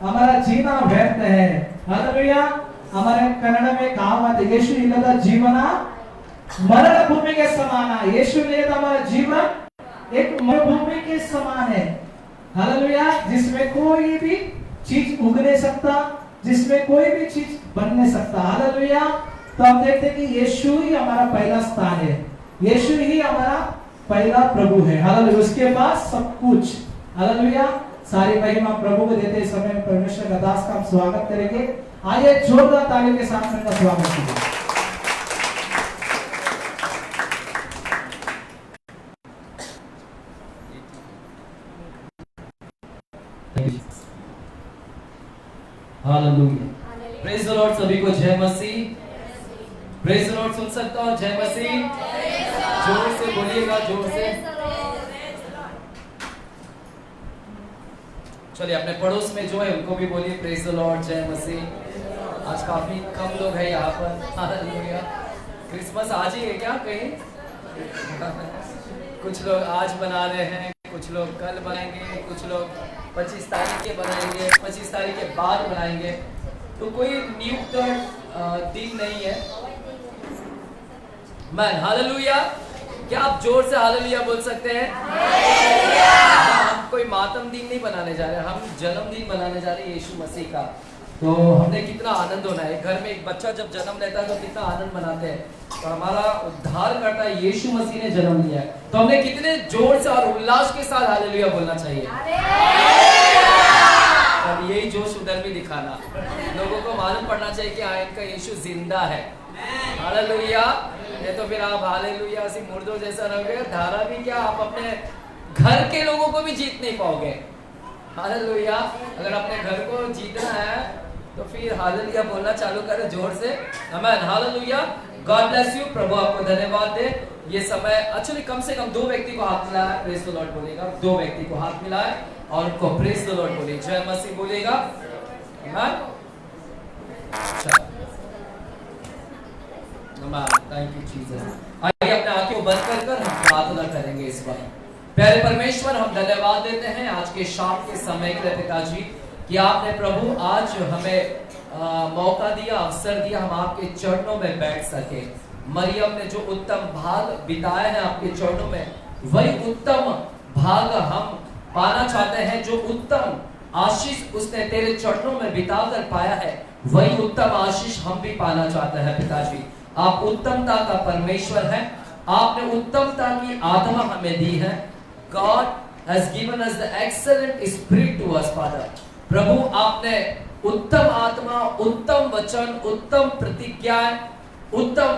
हमारा जीना व्यर्थ है। हालेलुया। हमारे कन्नड़ में कहावत है, यीशु इಲ್ಲದ जीवन मरण भूमि के समान है। यीशु ने हमारा जीवन एक मरुभूमि के समान है। हालेलुया। जिसमें कोई भी चीज उग नहीं सकता, जिसमें कोई भी चीज बन नहीं सकता। हालेलुया। तो हम देखते हैं कि यीशु ही हमारा पहला स्थान है, यीशु ही हमारा पहला प्रभु है। हालेलुया। उसके बाद सब कुछ। हालेलुया। सारी महिमा प्रभु को देते समय परमेश्वर का दास का हम स्वागत करेंगे। आइए जोरदार तालियों के साथ उनका स्वागत कीजिए। हालेलुया। Praise the lord. सभी को जय मसीह। Praise the lord. सुन सकता हूं जय मसीह? जोर से बोलिएगा, जोर से। चलिए अपने पड़ोस में जो है उनको भी बोलिए प्रेज द लॉर्ड, जय मसीह। आज काफी कम लोग हैं यहाँ पर। हालेलुया। क्रिसमस आज ही है क्या कहीं? कुछ लोग आज बना रहे हैं, कुछ लोग कल बनाएंगे, कुछ लोग 25 तारीख के बनाएंगे, 25 तारीख के बाद बनाएंगे। तो कोई नियुक्त दिन नहीं है। Man hallelujah. क्या आप जोर से हालेलुया बोल सकते हैं? हम कोई मातम दिन नहीं बनाने जा रहे, हम जन्मदिन बनाने जा रहे हैं यीशु मसीह का। तो हमने कितना आनंद होना है। घर में एक बच्चा जब जन्म लेता है तो कितना आनंद मनाते हैं। तो हमारा उद्धार करता है यीशु मसीह ने जन्म लिया है, तो हमने कितने जोर से और उल्लास के साथ हालेलुया बोलना चाहिए। अब यही जोश उधर भी दिखाना, लोगों को मालूम पड़ना चाहिए कि इनका यीशु जिंदा है। हालेलुया। ये तो फिर आप हालेलुया सी मुर्दों जैसा रहोगे, धारा भी क्या, आप अपने घर के लोगों को भी जीत नहीं पाओगे। हालेलुया। अगर अपने घर को जीतना है तो फिर हालेलुया बोलना चालू करें जोर से। आमीन। हालेलुया। God bless you. प्रभु आपको धन्यवाद दे। ये समय एक्चुअली कम से कम 2 व्यक्ति को हाथ मिलाया, प्रेज द लॉर्ड बोलेगा। 2 व्यक्ति को हाथ मिलाया और उनको प्रेज द लॉर्ड बोलिए, जय मसीह बोलेगा। आमीन। Thank you Jesus. आइए अपने आंखें को बंद कर हम प्रार्थना करेंगे इस बार। प्यारे परमेश्वर, हम धन्यवाद देते हैं आज के शाम के समय के लिए पिताजी, कि आपने प्रभु आज हमें मौका दिया, अवसर दिया, हम आपके चरणों में बैठ सके। मरियम ने जो उत्तम भाग बिताया है आपके चरणों में, वही उत्तम भाग हम पाना चाहते हैं। जो उत्तम आशीष उसने तेरे चरणों में बिताकर पाया है, वही उत्तम आशीष हम भी पाना चाहते हैं पिताजी। आप उत्तमता का परमेश्वर हैं, आपने उत्तमता की आत्मा हमें दी है। God has given us the excellent spirit to us, Father. प्रभु आपने उत्तम आत्मा, उत्तम वचन, उत्तम प्रतिज्ञा, उत्तम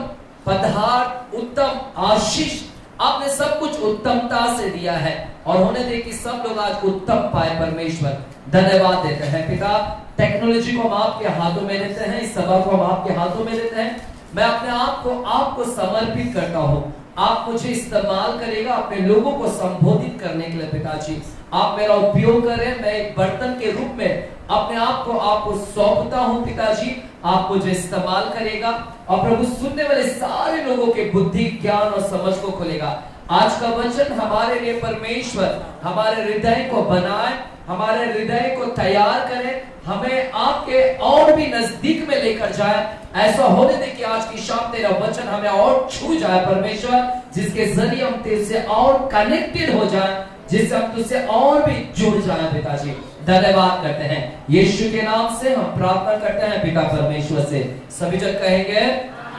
पदार्थ, उत्तम आशीष, आपने सब कुछ उत्तमता से दिया है और होने दे कि सब लोग आज उत्तम पाए। परमेश्वर धन्यवाद देते हैं पिता। टेक्नोलॉजी को हम आपके हाथों में लेते हैं, इस सभा को हम आपके हाथों में लेते हैं। मैं अपने आप को आपको समर्पित करता हूँ। आप मुझे इस्तेमाल करेगा अपने लोगों को संबोधित करने के लिए पिताजी। आप मेरा उपयोग करें, मैं एक बर्तन के रूप में अपने आप को आपको सौंपता हूं पिताजी। आप मुझे इस्तेमाल करेगा और प्रभु सुनने वाले सारे लोगों के बुद्धि, ज्ञान और समझ को खोलेगा। आज का वचन हमारे लिए परमेश्वर हमारे हृदय को बनाए, हमारे हृदय को तैयार करे, हमें आपके और भी नजदीक में लेकर जाए। ऐसा होने दे कि आज की शाम तेरा वचन हमें और छू जाए परमेश्वर, जिसके जरिए हम तेरे से और कनेक्टेड हो जाए, जिससे हम तुझसे और भी जुड़ जाए पिताजी। धन्यवाद करते हैं यीशु के नाम से हम प्रार्थना करते हैं पिता परमेश्वर से। सभी जन कहेंगे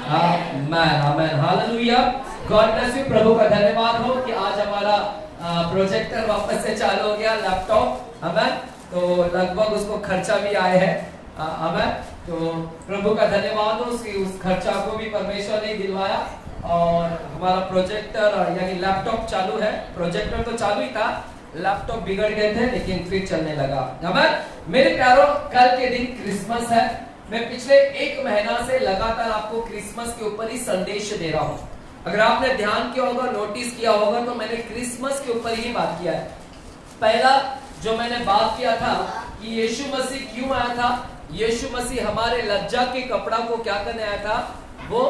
आमीन, आमीन, हालेलुया। God bless you. प्रभु का धन्यवाद हो कि आज हमारा प्रोजेक्टर वापस से चालू हो गया, लैपटॉप। आमीन। तो लगभग उसको खर्चा भी आए है। आमीन। तो प्रभु का धन्यवाद हो कि उस खर्चा को भी परमेश्वर ने दिलवाया और हमारा प्रोजेक्टर यानी लैपटॉप चालू है। प्रोजेक्टर तो चालू ही था, लैपटॉप बिगड़ गए थे लेकिन फिर चलने लगा। आमीन। मेरे प्यारों, कल के दिन क्रिसमस है। मैं पिछले 1 महीना से लगातार आपको क्रिसमस के ऊपर ही संदेश दे रहा हूँ। अगर आपने ध्यान किया होगा, नोटिस किया होगा, तो मैंने क्रिसमस के ऊपर ही बात किया है। पहला जो मैंने बात किया था कि यीशु मसीह क्यों आया था। यीशु मसीह हमारे लज्जा के कपड़ा को क्या करने आया था, वो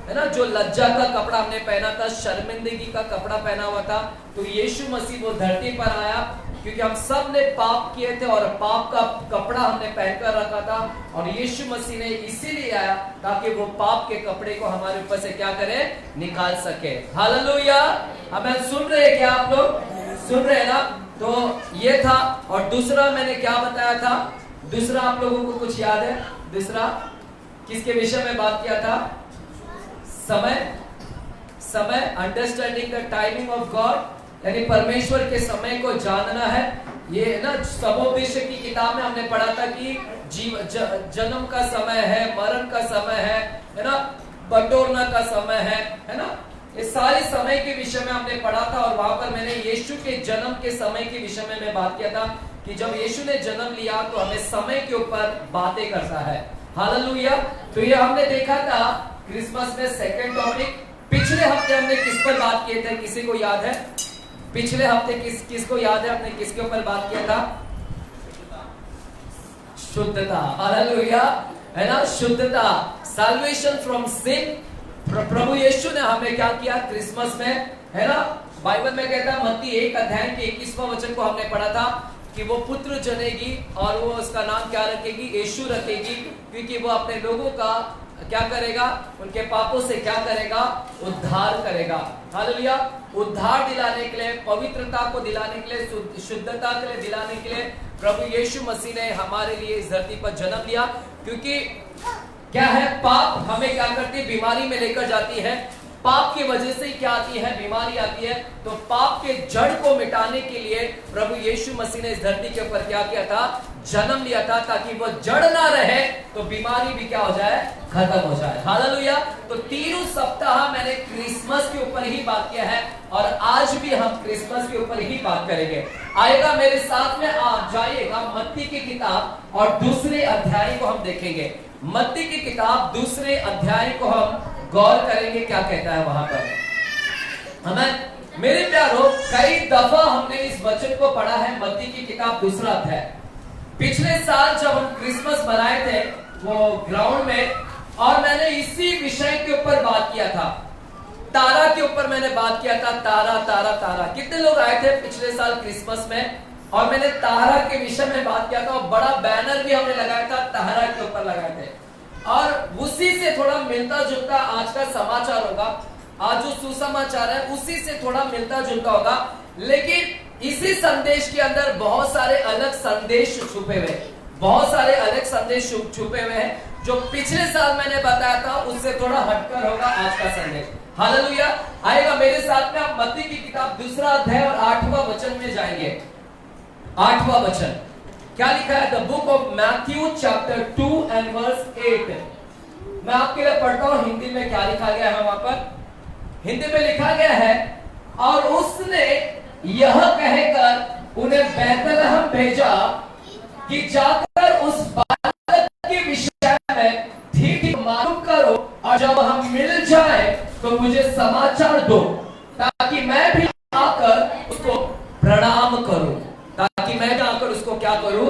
है ना, जो लज्जा का कपड़ा हमने पहना था, शर्मिंदगी का कपड़ा पहना हुआ था, तो यीशु मसीह वो धरती पर आया क्योंकि हम सब ने पाप किए थे और पाप का कपड़ा हमने पहनकर रखा था, और यीशु मसीह ने इसीलिए आया ताकि वो पाप के कपड़े को हमारे ऊपर से क्या करे, निकाल सके। हालेलुया। हमें सुन रहे हैं क्या आप लोग? सुन रहे हैं ना? तो ये था। और दूसरा मैंने क्या बताया था? दूसरा आप लोगों को कुछ याद है? दूसरा किसके विषय में बात किया था? समय, understanding the timing of God, यानी परमेश्वर के समय को जानना है। ये ना सबोपदेशक की किताब में हमने पढ़ा था कि जन्म का समय है, मरण का समय है ना, बटोरना का समय है ना, ये सारे समय के विषय में हमने पढ़ा था। और वहां पर मैंने यीशु के जन्म के समय के विषय में मैं बात किया था कि जब यीशु ने जन्म लिया तो हमें समय के ऊपर बातें करता है। हालेलुया। तो ये हमने देखा था क्रिसमस में सेकंड टॉपिक। पिछले हफ्ते हमने किस पर बात किए थे? किसी को याद है? पिछले हफ्ते किसको याद है हमने किसके ऊपर बात किया था? शुद्धता। हालेलुया, है ना, शुद्धता, साल्वेशन फ्रॉम सिन। प्रभु यीशु ने हमें क्या किया क्रिसमस में, है ना? बाइबल में कहता है, मत्ती 1 अध्याय के 21वां वचन को हमने पढ़ा था कि वो पुत्र जनेगी और वो उसका नाम क्या रखेगी? यीशु रखेगी, क्योंकि वो अपने लोगों का क्या करेगा? उनके पापों से क्या करेगा? उद्धार करेगा। हालेलुया। उद्धार दिलाने के लिए, पवित्रता को दिलाने के लिए, शुद्धता के लिए दिलाने के लिए प्रभु यीशु मसीह ने हमारे लिए इस धरती पर जन्म लिया। क्योंकि क्या है, पाप हमें क्या करती है? बीमारी में लेकर जाती है। पाप की वजह से क्या आती है? बीमारी आती है। तो पाप के जड़ को मिटाने के लिए प्रभु यीशु मसीह ने इस धरती के ऊपर क्या किया था? जन्म लिया था, ताकि वो जड़ ना रहे तो बीमारी भी क्या हो जाए? खत्म हो जाए। हालेलुया। तो तीनों सप्ताह मैंने क्रिसमस के ऊपर ही बात किया है और आज भी हम क्रिसमस के ऊपर ही बात करेंगे। आएगा मेरे साथ में, आप जाइएगा मत्ती की किताब और दूसरे अध्याय को हम देखेंगे। मत्ती की किताब दूसरे अध्याय को हम गौर करेंगे, क्या कहता है वहां पर। हमें मेरे प्यारो, कई दफा हमने इस वचन को पढ़ा है, मत्ती की किताब दूसरा अध्याय। पिछले साल जब हम क्रिसमस मनाए थे वो ग्राउंड में, और मैंने इसी विषय के ऊपर बात किया था, तारा के ऊपर मैंने बात किया था। तारा तारा तारा, कितने लोग आए थे पिछले साल क्रिसमस में? और मैंने तारा के विषय में बात किया था और बड़ा बैनर भी हमने लगाया था, तारा के ऊपर लगाए थे। और उसी से थोड़ा मिलता जुलता आज का समाचार होगा। आज जो सुसमाचार है उसी से थोड़ा मिलता जुलता होगा, लेकिन इसी संदेश के अंदर बहुत सारे अलग संदेश छुपे हुए, बहुत सारे अलग संदेश छुपे हुए हैं। जो पिछले साल मैंने बताया था उससे थोड़ा हटकर होगा आज का संदेश। हालेलुया। आएगा मेरे साथ में, आप मत्ती की किताब दूसरा अध्याय और 8वां वचन में जाएंगे। 8वां वचन क्या लिखा है? The book of Matthew chapter 2 and verse 8। मैं आपके लिए पढ़ता हूं हिंदी में क्या लिखा गया है। वहां पर हिंदी में लिखा गया है, और उसने यह कहकर उन्हें बैतलहम भेजा कि जाकर उस बालक के विषय में ठीक मालूम करो, और जब हम मिल जाए तो मुझे समाचार दो, ताकि मैं भी आकर उसको प्रणाम करूं। ताकि मैं भी आकर उसको क्या करूं?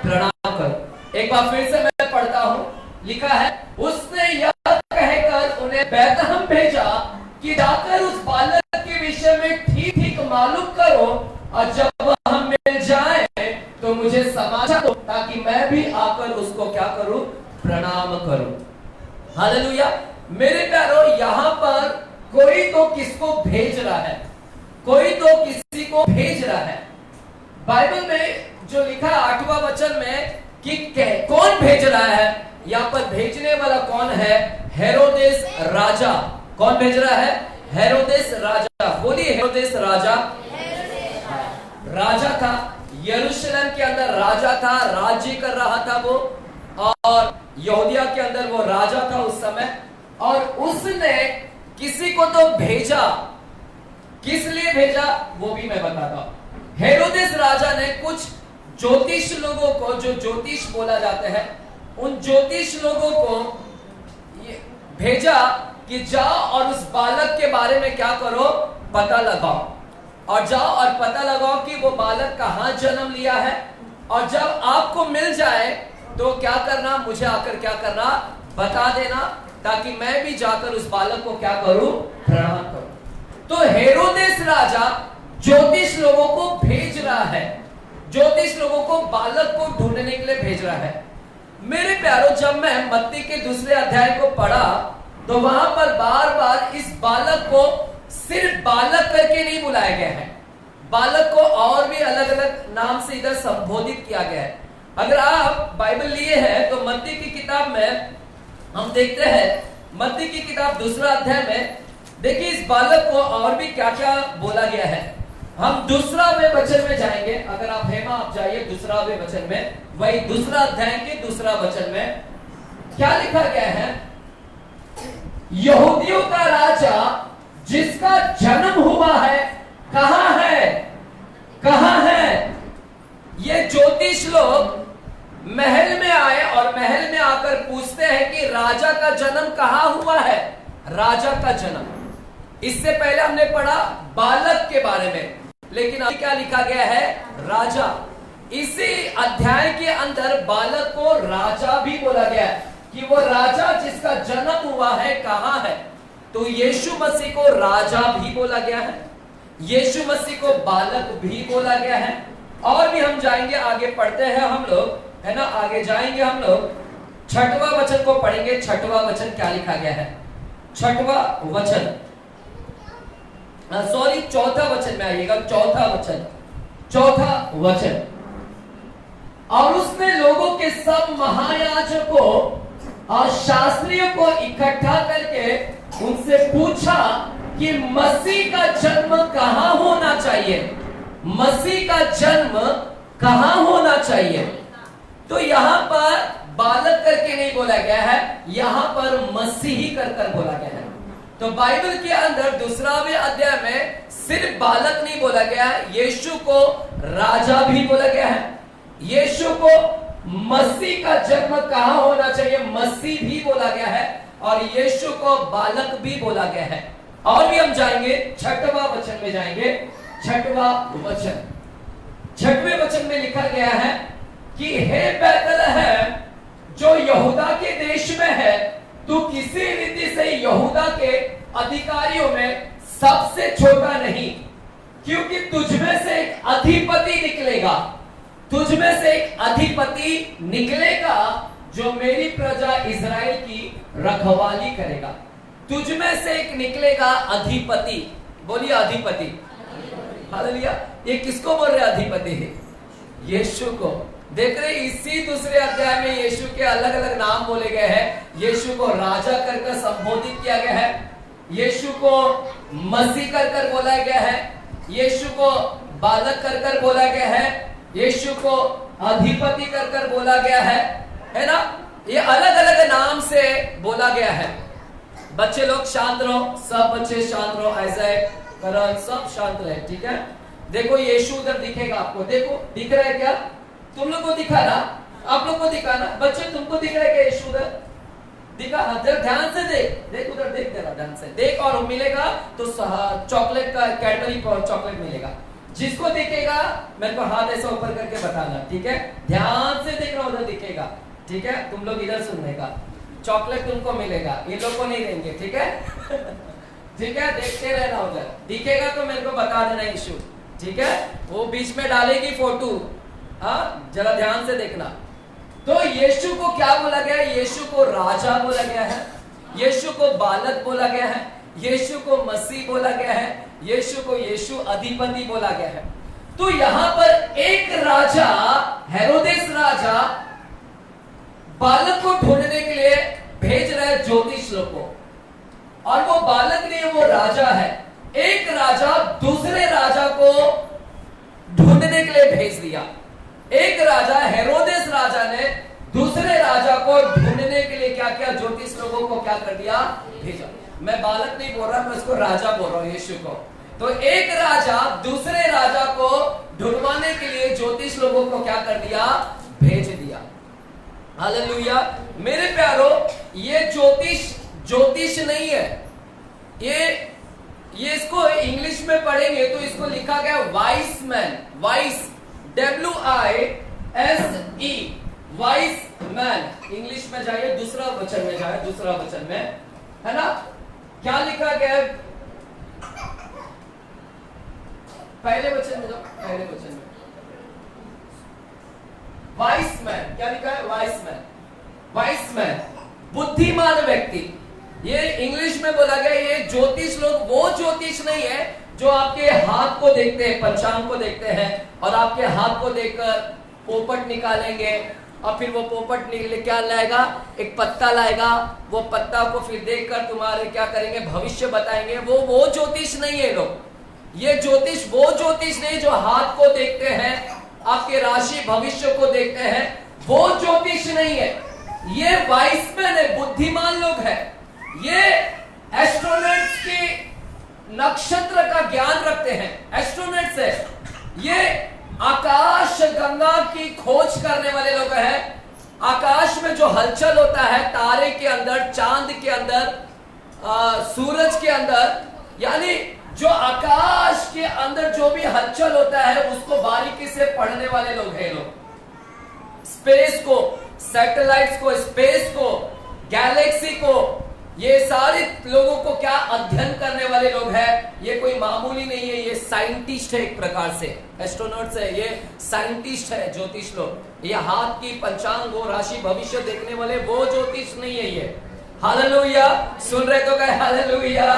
प्रणाम करूं। एक बार फिर से मैं पढ़ता हूं। लिखा है, उसने यह कहकर उन्हें बैतलहम भेजा कि जाकर उस बालक के विषय में ठीक ठीक मालूम करो, और जब हम मिल जाएं तो मुझे समाचार दो, ताकि मैं भी आकर उसको क्या करूं? प्रणाम करूं। हालेलुया। मेरे प्यारो, यहां पर कोई तो किसको भेज रहा है, कोई तो किसी को भेज रहा है। बाइबल में जो लिखा 8वां वचन में कि कौन भेज रहा है, यहां पर भेजने वाला कौन है? हेरोदेस राजा। कौन भेज रहा है? हेरोदेस राजा। बोलिए हेरोदेस राजा। राजा था, यरूशलेम के अंदर राजा था, राज्य कर रहा था वो, और यहूदिया के अंदर वो राजा था उस समय। और उसने किसी को तो भेजा, किस लिए भेजा वो भी मैं बताता हूं। हेरोदेस राजा ने कुछ ज्योतिष लोगों को, जो ज्योतिष बोला जाते हैं, उन ज्योतिष लोगों को भेजा कि जाओ और उस बालक के बारे में क्या करो? पता लगाओ, और जाओ और पता लगाओ कि वो बालक कहां जन्म लिया है, और जब आपको मिल जाए तो क्या करना? मुझे आकर क्या करना? बता देना, ताकि मैं भी जाकर उस बालक को क्या करूं? प्रणाम करूं। तो हेरोदेस राजा ज्योतिष लोगों को भेज रहा है, ज्योतिष लोगों को बालक को ढूंढने के लिए भेज रहा है। मेरे प्यारों, जब मैं मत्ती के दूसरे अध्याय को पढ़ा तो वहां पर बार बार इस बालक को सिर्फ बालक करके नहीं बुलाया गया है, बालक को और भी अलग अलग नाम से इधर संबोधित किया गया है। अगर आप बाइबल लिए हैं तो मत्ती की किताब में हम देखते हैं, मत्ती की किताब दूसरा अध्याय में देखिए इस बालक को और भी क्या क्या बोला गया है। हम दूसरा वचन में जाएंगे, अगर आप हेमा आप जाइए दूसरा वचन में, वही दूसरा अध्याय के दूसरा वचन में क्या लिखा गया है, यहूदियों का राजा जिसका जन्म हुआ है कहां है, कहां है। ये ज्योतिष लोग महल में आए और महल में आकर पूछते हैं कि राजा का जन्म कहां हुआ है, राजा का जन्म। इससे पहले हमने पढ़ा बालक के बारे में, लेकिन अभी क्या लिखा गया है, राजा। इसी अध्याय के अंदर बालक को राजा भी बोला गया है कि वो राजा जिसका जन्म हुआ है कहां है। तो यीशु मसीह को राजा भी बोला गया है, यीशु मसीह को बालक भी बोला गया है। और भी हम जाएंगे, आगे पढ़ते हैं हम लोग, है ना, आगे जाएंगे हम लोग, छठवां वचन को पढ़ेंगे। छठवां वचन क्या लिखा गया है, छठवां वचन, सॉरी चौथा वचन में आइएगा, चौथा वचन, चौथा वचन। और उसने लोगों के सब महायाजकों और शास्त्रियों को इकट्ठा करके उनसे पूछा कि मसीह का जन्म कहां होना चाहिए, मसीह का जन्म कहां होना चाहिए। तो यहां पर बालक करके नहीं बोला गया है, यहां पर मसीही कर बोला गया है। तो बाइबल के अंदर दूसरावें अध्याय में सिर्फ बालक नहीं बोला गया है, यीशु को राजा भी बोला गया है, यीशु को मसीह का जन्म कहां होना चाहिए मसीह भी बोला गया है, और यीशु को बालक भी बोला गया है। और भी हम जाएंगे, छठवां वचन में जाएंगे, छठवां वचन, छठवें वचन में लिखा गया है कि हे बैतलहम जो यहूदा के देश में है, तू किसी रीति से यहूदा के अधिकारियों में सबसे छोटा नहीं, क्योंकि तुझमें से एक अधिपति निकलेगा, तुझमें से एक अधिपति निकलेगा जो मेरी प्रजा इजराइल की रखवाली करेगा। तुझमें से एक निकलेगा अधिपति, बोलिए अधिपति, हालेलुया। ये किसको बोल रहे अधिपति है, यीशु को। देख रहे इसी दूसरे अध्याय में यीशु के अलग अलग नाम बोले गए हैं। यीशु को राजा कर संबोधित किया गया है, यीशु को मसीह कर बोला गया है, यीशु को बालक कर बोला गया है, यीशु को अधिपति कर बोला गया है ना। ये अलग अलग नाम से बोला गया है। बच्चे लोग शांत रहो, सब बच्चे शांत रहो, ऐसा करण सब शांत रहे, ठीक है। देखो यीशु उधर दिखेगा आपको, देखो दिख रहा है क्या, तुम लोग को दिखा ना, आप लोग को दिखा ना, बच्चे तुमको दिख रहा है क्या यीशु उधर दिखा, ध्यान से देख, देख उधर देख, तेरा ध्यान से देख, और मिलेगा तो चॉकलेट का कैडबरी चॉकलेट मिलेगा। जिसको दिखेगा मेरे को हाथ ऐसा ऊपर करके बताना, ठीक है, ध्यान से देखना, उधर दिखेगा, ठीक है। तुम लोग इधर सुनने का, चॉकलेट तुमको मिलेगा, ये लोग को नहीं देंगे, ठीक है ठीक है, देखते रहना, उधर दिखेगा तो मेरे को बता देना यीशु, ठीक है। वो बीच में डालेगी फोटो, हाँ जरा ध्यान से देखना। तो यीशु को क्या बोला गया है, यीशु को राजा बोला गया है, यीशु को बालक बोला गया है, यीशु को मसीह बोला गया है, यीशु को यीशु अधिपति बोला गया है। तो यहां पर एक राजा, हेरोदेस राजा, बालक को ढूंढने के लिए भेज रहा है ज्योतिष लोग को, और वो बालक नहीं, वो राजा है। एक राजा दूसरे राजा को ढूंढने के लिए भेज दिया। एक राजा, हेरोदेस राजा ने दूसरे राजा को ढूंढने के लिए क्या किया, ज्योतिष लोगों को क्या कर दिया, भेजा। मैं बालक नहीं बोल रहा, मैं उसको राजा बोल रहा हूं, यीशु को। तो एक राजा दूसरे राजा को ढूंढवाने के लिए ज्योतिष लोगों को क्या कर दिया, भेज दिया। हालेलुया। मेरे प्यारो, ये ज्योतिष नहीं है, ये इसको इंग्लिश में पढ़ेंगे तो इसको लिखा गया vice man, vice, WISE, vice man. English में जाइए, दूसरा वचन में जाए, दूसरा वचन में, है ना, क्या लिखा गया, पहले वचन में जाओ, पहले वचन में वाइस मैन, क्या लिखा है? वाइस मैन, वाइस मैन, बुद्धिमान व्यक्ति। ये इंग्लिश में बोला गया, ये ज्योतिष लोग वो ज्योतिष नहीं है जो आपके हाथ को देखते हैं, पंचांग को देखते हैं और आपके हाथ को देखकर पोपट निकालेंगे और फिर वो पोपट निकले क्या लाएगा? एक पत्ता लाएगा, वो पत्ता को फिर देखकर तुम्हारे क्या करेंगे? भविष्य बताएंगे। वो ज्योतिष नहीं है लोग। ये ज्योतिष वो ज्योतिष नहीं जो हाथ को देखते हैं, आपके राशि भविष्य को देखते हैं, वो ज्योतिष नहीं है। ये वाइस मैन है, बुद्धिमान लोग हैं। ये एस्ट्रोनॉट्स की नक्षत्र का ज्ञान रखते हैं, एस्ट्रोनॉट्स है। ये आकाश गंगा की खोज करने वाले लोग हैं। आकाश में जो हलचल होता है, तारे के अंदर, चांद के अंदर, सूरज के अंदर, यानी जो आकाश के अंदर जो भी हलचल होता है उसको बारीकी से पढ़ने वाले लोग हैं। लोग स्पेस को, सैटेलाइट्स को, स्पेस को, गैलेक्सी को, ये सारे लोगों को क्या अध्ययन करने वाले लोग हैं। ये कोई मामूली नहीं है, ये साइंटिस्ट है एक प्रकार से, एस्ट्रोनॉट्स है, ये साइंटिस्ट है, ज्योतिष लोग। ये हाथ की पंचांग और राशि भविष्य देखने वाले वो ज्योतिष नहीं है ये। हालेलुया, सुन रहे तो कहे हालेलुया।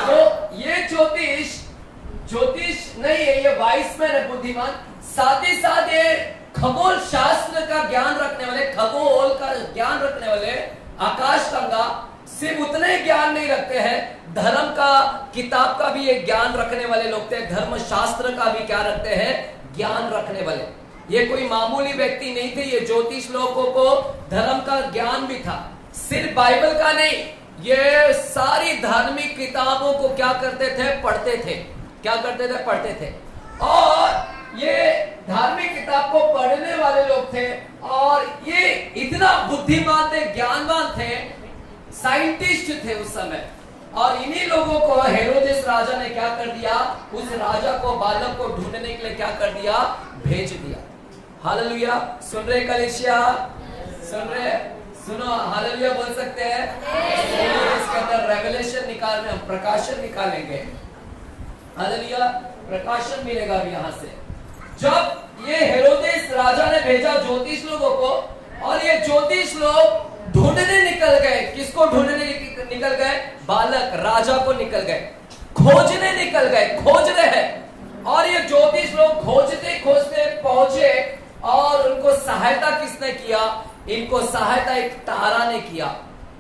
तो ये ज्योतिष नहीं है, ये वाइस मैन है, बुद्धिमान। साथ ही साथ ये खगोल शास्त्र का ज्ञान रखने वाले, खगोल का ज्ञान रखने वाले, आकाश गंगा सिर्फ उतने ज्ञान नहीं रखते हैं, धर्म का किताब का भी एक ज्ञान रखने वाले लोग थे, धर्म शास्त्र का भी क्या रखते हैं? ज्ञान रखने वाले। ये कोई मामूली व्यक्ति नहीं थे, ये ज्योतिष लोगों को धर्म का ज्ञान भी था, सिर्फ बाइबल का नहीं। ये सारी धार्मिक किताबों को क्या करते थे? पढ़ते थे। क्या करते थे? पढ़ते थे। और ये धार्मिक किताब को पढ़ने वाले लोग थे और ये इतना बुद्धिमान थे, ज्ञानवान थे, साइंटिस्ट थे उस समय। और इन्हीं लोगों को हेरोदेस राजा ने क्या कर दिया? उस राजा को, बालक को ढूंढने के लिए क्या कर दिया? भेज दिया। हालेलुया, सुन रहे कलीसिया? सुन रहे? सुनो, हालेलुया बोल सकते हैं? इसके अंदर रेवलेशन निकालने, हम प्रकाशन निकालेंगे। हालेलुया, प्रकाशन मिलेगा भी यहां से। जब ये हेरोदेस राजा ने भेजा ज्योतिष लोगों को, और ये ज्योतिष लोग ढूंढने निकल गए। किसको ढूंढने निकल गए? बालक, राजा को निकल गए, खोजने निकल गए, खोज रहे हैं। और ये ज्योतिष लोग खोजते खोजते पहुंचे और उनको सहायता किसने किया? इनको सहायता एक तारा ने किया।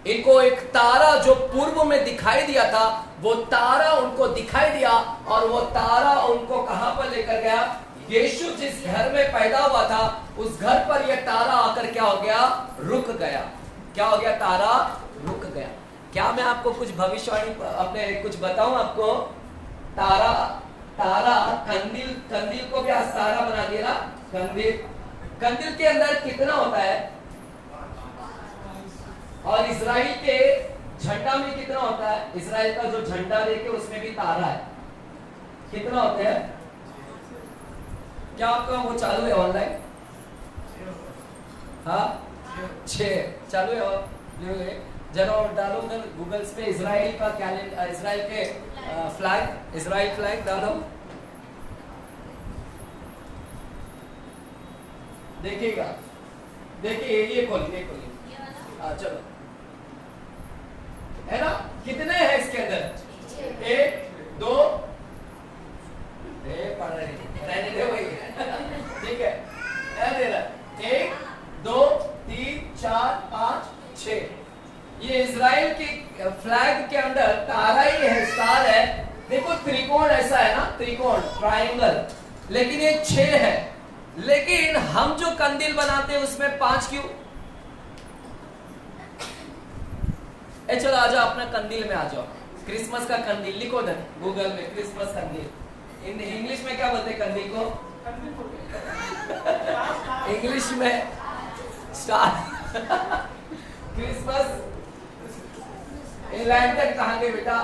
इनको एक तारा जो पूर्व में दिखाई दिया था, वो तारा उनको दिखाई दिया और वो तारा उनको कहां पर लेकर गया? यीशु जिस घर में पैदा हुआ था उस घर पर यह तारा आकर क्या हो गया? रुक गया। क्या हो गया? तारा रुक गया। क्या मैं आपको कुछ भविष्यवाणी अपने कुछ बताऊं आपको? तारा कंदील को भी आज तारा बना दिया ना। कंदील के अंदर कितना होता है? और इजराइल के झंडा में कितना होता है? इजराइल का जो झंडा लेके उसमें भी तारा है। कितना होते हैं? क्या आपका वो चालू है ऑनलाइन? हाँ, 6 चालू है। और जरा डालो उधर गूगल पे इजराइल का कैलेंडर, इजराइल के फ्लैग, इजराइल फ्लैग डालो, देखिएगा। देखिए ये खोलिए। चलो, है ना? कितने हैं इसके अंदर? 1 2 पढ़ रहे रहने दे वही ठीक है। 1 2 3 4 5 6। ये इजराइल के फ्लैग के अंदर तारा ही है, स्टार है। देखो त्रिकोण ऐसा है ना, त्रिकोण, ट्रायंगल, लेकिन ये 6 है। लेकिन हम जो कंदील बनाते हैं उसमें 5 क्यों? चलो आ जाओ, अपना कंदील में आ जाओ। क्रिसमस का कंदील लिखो ना गूगल में, क्रिसमस कंदील। इंग्लिश में क्या बोलते हैं कंदील को? इंग्लिश में स्टार। क्रिसमस लैंटर्न कहाँ गए बेटा?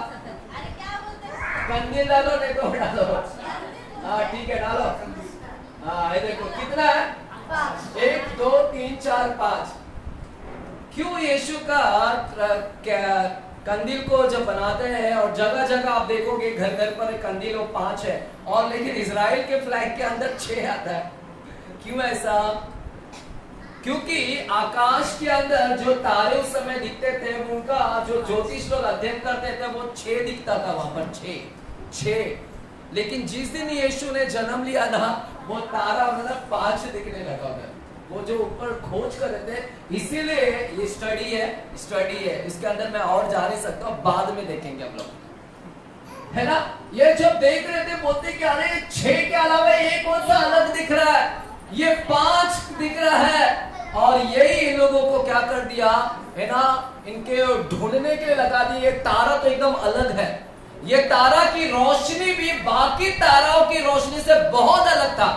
कंदील डालो, नहीं तो डालो। हाँ ठीक है, डालो। हाँ ये देखो कितना है? 1 2 3 4 5। क्यों यीशु का कंदील को जब बनाते हैं, और जगह जगह आप देखोगे घर घर पर कंदील वो 5 है, और लेकिन इजराइल के फ्लैग के अंदर 6 आता है। क्यों ऐसा? क्योंकि आकाश के अंदर जो तारे उस समय दिखते थे, उनका जो ज्योतिष लोग अध्ययन करते थे वो 6 दिखता था वहां पर, 6। लेकिन जिस दिन यीशु ने जन्म लिया ना, वो तारा मतलब 5 दिखने लगा उधर, वो जो ऊपर खोज कर रहे थे। इसीलिए ये स्टडी है, इसके अंदर मैं और जा नहीं सकता, बाद में देखेंगे हम लोग, है ना। ये जब देख रहे थे बोलते क्या रहे, 6 के अलावा एक कौन सा अलग दिख रहा है, ये 5 दिख रहा है। और यही इन लोगों को क्या कर दिया है ना, इनके ढूंढने के लिए लगा दिए। तारा तो एकदम अलग है, ये तारा की रोशनी भी बाकी ताराओं की रोशनी से बहुत अलग था।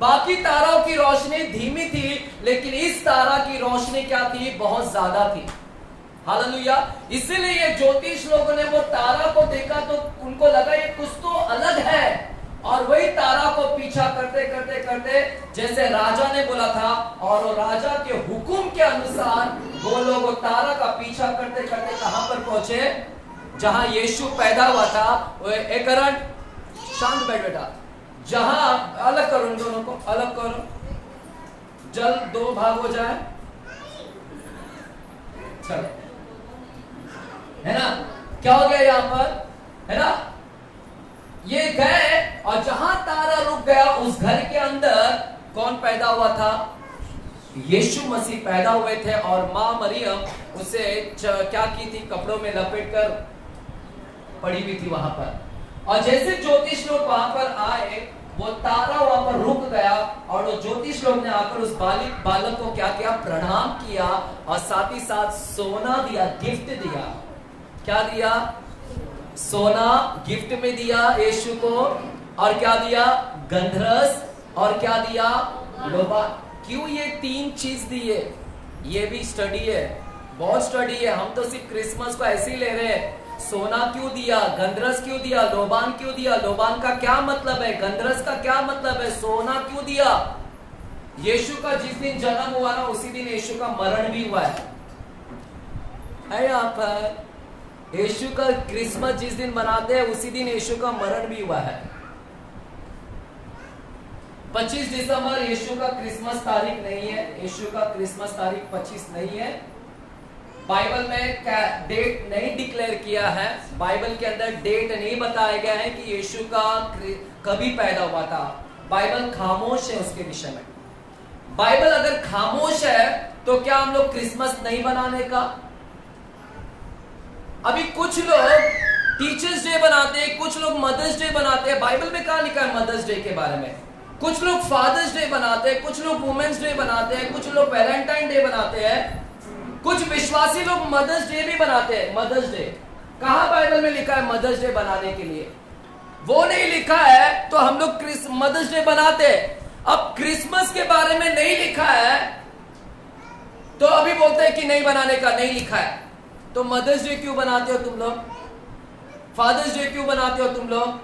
बाकी ताराओं की रोशनी धीमी थी, लेकिन इस तारा की रोशनी क्या थी, बहुत ज्यादा थी। हालेलुया। इसीलिए ये ज्योतिष लोगों ने वो तारा को देखा तो उनको लगा ये कुछ तो अलग है, और वही तारा को पीछा करते करते करते जैसे राजा ने बोला था, और वो राजा के हुक्म के अनुसार वो लोग तारा का पीछा करते करते कहां पर पहुंचे, जहां यीशु पैदा हुआ था। एक करण शांत बैठ बेटा, जहां अलग करो, इन दोनों को अलग करो, जल 2 भाग हो जाए, चलो, है ना। क्या हो गया यहां पर, है ना, ये गए और जहां तारा रुक गया उस घर के अंदर कौन पैदा हुआ था, यीशु मसीह पैदा हुए थे। और मां मरियम उसे क्या की थी, कपड़ों में लपेटकर पड़ी हुई थी वहां पर। और जैसे ज्योतिष लोग वहां पर आए, वो तारा वहां पर रुक गया, और वो ज्योतिष लोग ने आकर उस बालक को क्या किया, प्रणाम किया, और साथ ही साथ सोना दिया, गिफ्ट दिया। क्या दिया, सोना गिफ्ट में दिया यीशु को, और क्या दिया, गंधरस, और क्या दिया, लोबा। क्यों ये 3 चीज दिए, ये भी स्टडी है, बहुत स्टडी है। हम तो सिर्फ क्रिसमस को ऐसे ही ले रहे हैं। सोना क्यों दिया, गंधरस क्यों दिया, लोबान क्यों दिया, लोबान का क्या मतलब है, गंधरस का क्या मतलब है, सोना क्यों दिया। यीशु का जिस दिन जन्म हुआ ना, उसी दिन यीशु का मरण भी हुआ है यहाँ पर। यीशु का क्रिसमस जिस दिन मनाते हैं, उसी दिन यीशु का मरण भी हुआ है। 25 दिसंबर यीशु का क्रिसमस तारीख नहीं है, यीशु का क्रिसमस तारीख 25 नहीं है। बाइबल में डेट नहीं डिक्लेयर किया है, बाइबल के अंदर डेट नहीं बताया गया है कि यीशु का कभी पैदा हुआ था। बाइबल खामोश है उसके विषय में। बाइबल अगर खामोश है तो क्या हम लोग क्रिसमस नहीं बनाने का? अभी कुछ लोग टीचर्स डे बनाते हैं, कुछ लोग मदर्स डे बनाते हैं। बाइबल में कहां लिखा है मदर्स डे के बारे में? कुछ लोग फादर्स डे बनाते हैं, कुछ लोग वुमेन्स डे बनाते हैं, कुछ लोग वैलेंटाइन डे बनाते हैं, कुछ विश्वासी लोग मदर्स डे भी बनाते हैं। मदर्स डे कहां बाइबल में लिखा है मदर्स डे बनाने के लिए? वो नहीं लिखा है तो हम लोग मदर्स डे बनाते हैं। अब क्रिसमस के बारे में नहीं लिखा है तो अभी बोलते हैं कि नहीं बनाने का, नहीं लिखा है तो मदर्स डे क्यों बनाते हो तुम लोग? फादर्स डे क्यों बनाते हो तुम लोग?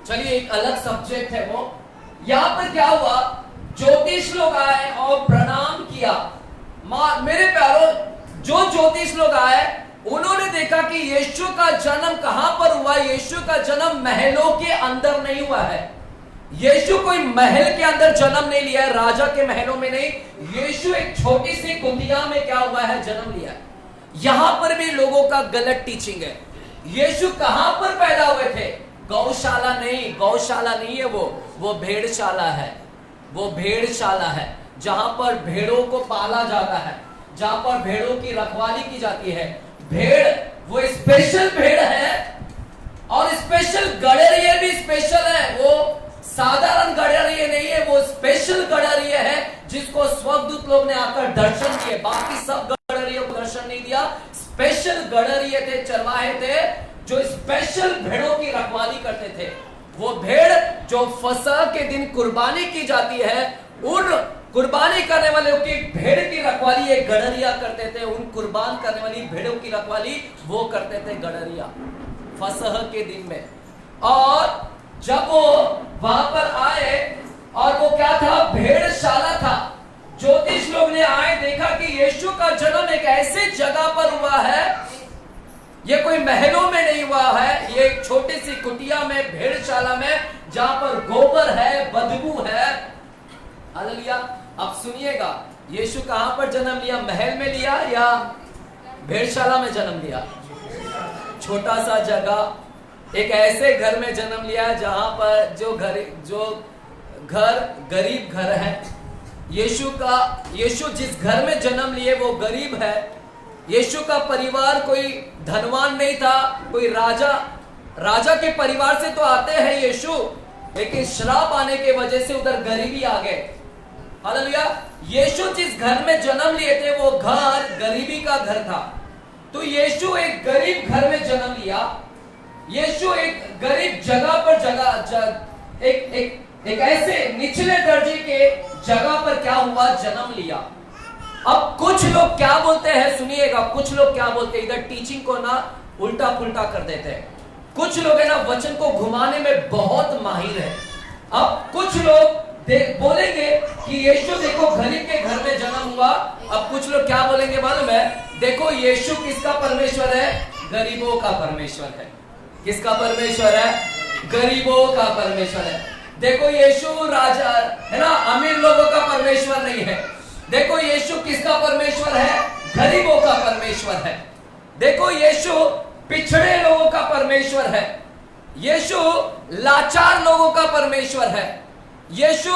चलिए एक अलग सब्जेक्ट है वो। यहां पर क्या हुआ, ज्योतिष लोग आए और प्रणाम किया। मेरे प्यारों, जो ज्योतिष लोग आए उन्होंने देखा कि यीशु का जन्म कहां पर हुआ। यीशु का जन्म महलों के अंदर नहीं हुआ है। यीशु कोई महल के अंदर जन्म नहीं लिया है, राजा के महलों में नहीं। यीशु एक छोटी सी कुटिया में क्या हुआ है, जन्म लिया है। यहां पर भी लोगों का गलत टीचिंग है। यीशु कहां पर पैदा हुए थे? गौशाला नहीं, गौशाला नहीं है वो भेड़शाला है। वो भेड़शाला है जहां पर भेड़ों को पाला जाता है, जहां पर भेड़ों की रखवाली की जाती है। भेड़ वो स्पेशल भेड़ है और स्पेशल गड़ेरिये भी स्पेशल है। वो साधारण गड़ेरिये नहीं है, वो स्पेशल गड़ेरिये है जिसको स्वर्गदूत लोग ने आकर दर्शन दिए। बाकी सब गड़ेरियों को दर्शन नहीं दिया। स्पेशल गड़ेरिये थे, चरवाहे थे जो स्पेशल भेड़ों की रखवाली करते थे। वो भेड़ जो फसह के दिन कुर्बानी की जाती है, उन कुर्बानी करने वाले की भेड़ की रखवाली एक गड़रिया करते थे। उन कुर्बान करने वाली भेड़ों की रखवाली वो करते थे गड़रिया फसह के दिन में। और जब वो वहां पर आए और वो क्या था, भेड़शाला था। ज्योतिष लोग ने आए, देखा कि यीशु का जन्म एक ऐसे जगह पर हुआ है, ये कोई महलों में नहीं हुआ है, ये एक छोटी सी कुटिया में, भेड़शाला में, जहां पर गोबर है, बदबू है, हालेलुया। अब सुनिएगा, यीशु कहां पर जन्म लिया? महल में लिया या भेड़शाला में जन्म लिया? छोटा सा जगह, एक ऐसे घर में जन्म लिया जहां पर जो घर गरीब घर है। यीशु जिस घर में जन्म लिए वो गरीब है। यीशु का परिवार कोई धनवान नहीं था, कोई राजा के परिवार से तो आते हैं यीशु, लेकिन श्राप आने के वजह से उधर गरीबी आ गए। हालेलुया। यीशु जिस घर में जन्म लिए थे वो घर गरीबी का घर था। तो यीशु एक गरीब घर में जन्म लिया। यीशु एक गरीब जगह पर एक ऐसे निचले दर्जे के जगह पर क्या हुआ? जन्म लिया। अब कुछ लोग क्या बोलते हैं, सुनिएगा, कुछ लोग क्या बोलते हैं, इधर टीचिंग को ना उल्टा पुल्टा कर देते हैं। कुछ लोग है ना वचन को घुमाने में बहुत माहिर है। अब कुछ लोग बोलेंगे कि यीशु देखो गरीब के घर में जन्म हुआ। अब कुछ लोग क्या बोलेंगे मालूम है? देखो यीशु किसका परमेश्वर है? गरीबों का परमेश्वर है। किसका परमेश्वर है? गरीबों का परमेश्वर है। देखो यीशु राजा है ना, अमीर लोगों का परमेश्वर नहीं है। देखो यीशु किसका परमेश्वर है? गरीबों का परमेश्वर है। देखो यीशु पिछड़े लोगों का परमेश्वर है। यीशु लाचार लोगों का परमेश्वर है। यीशु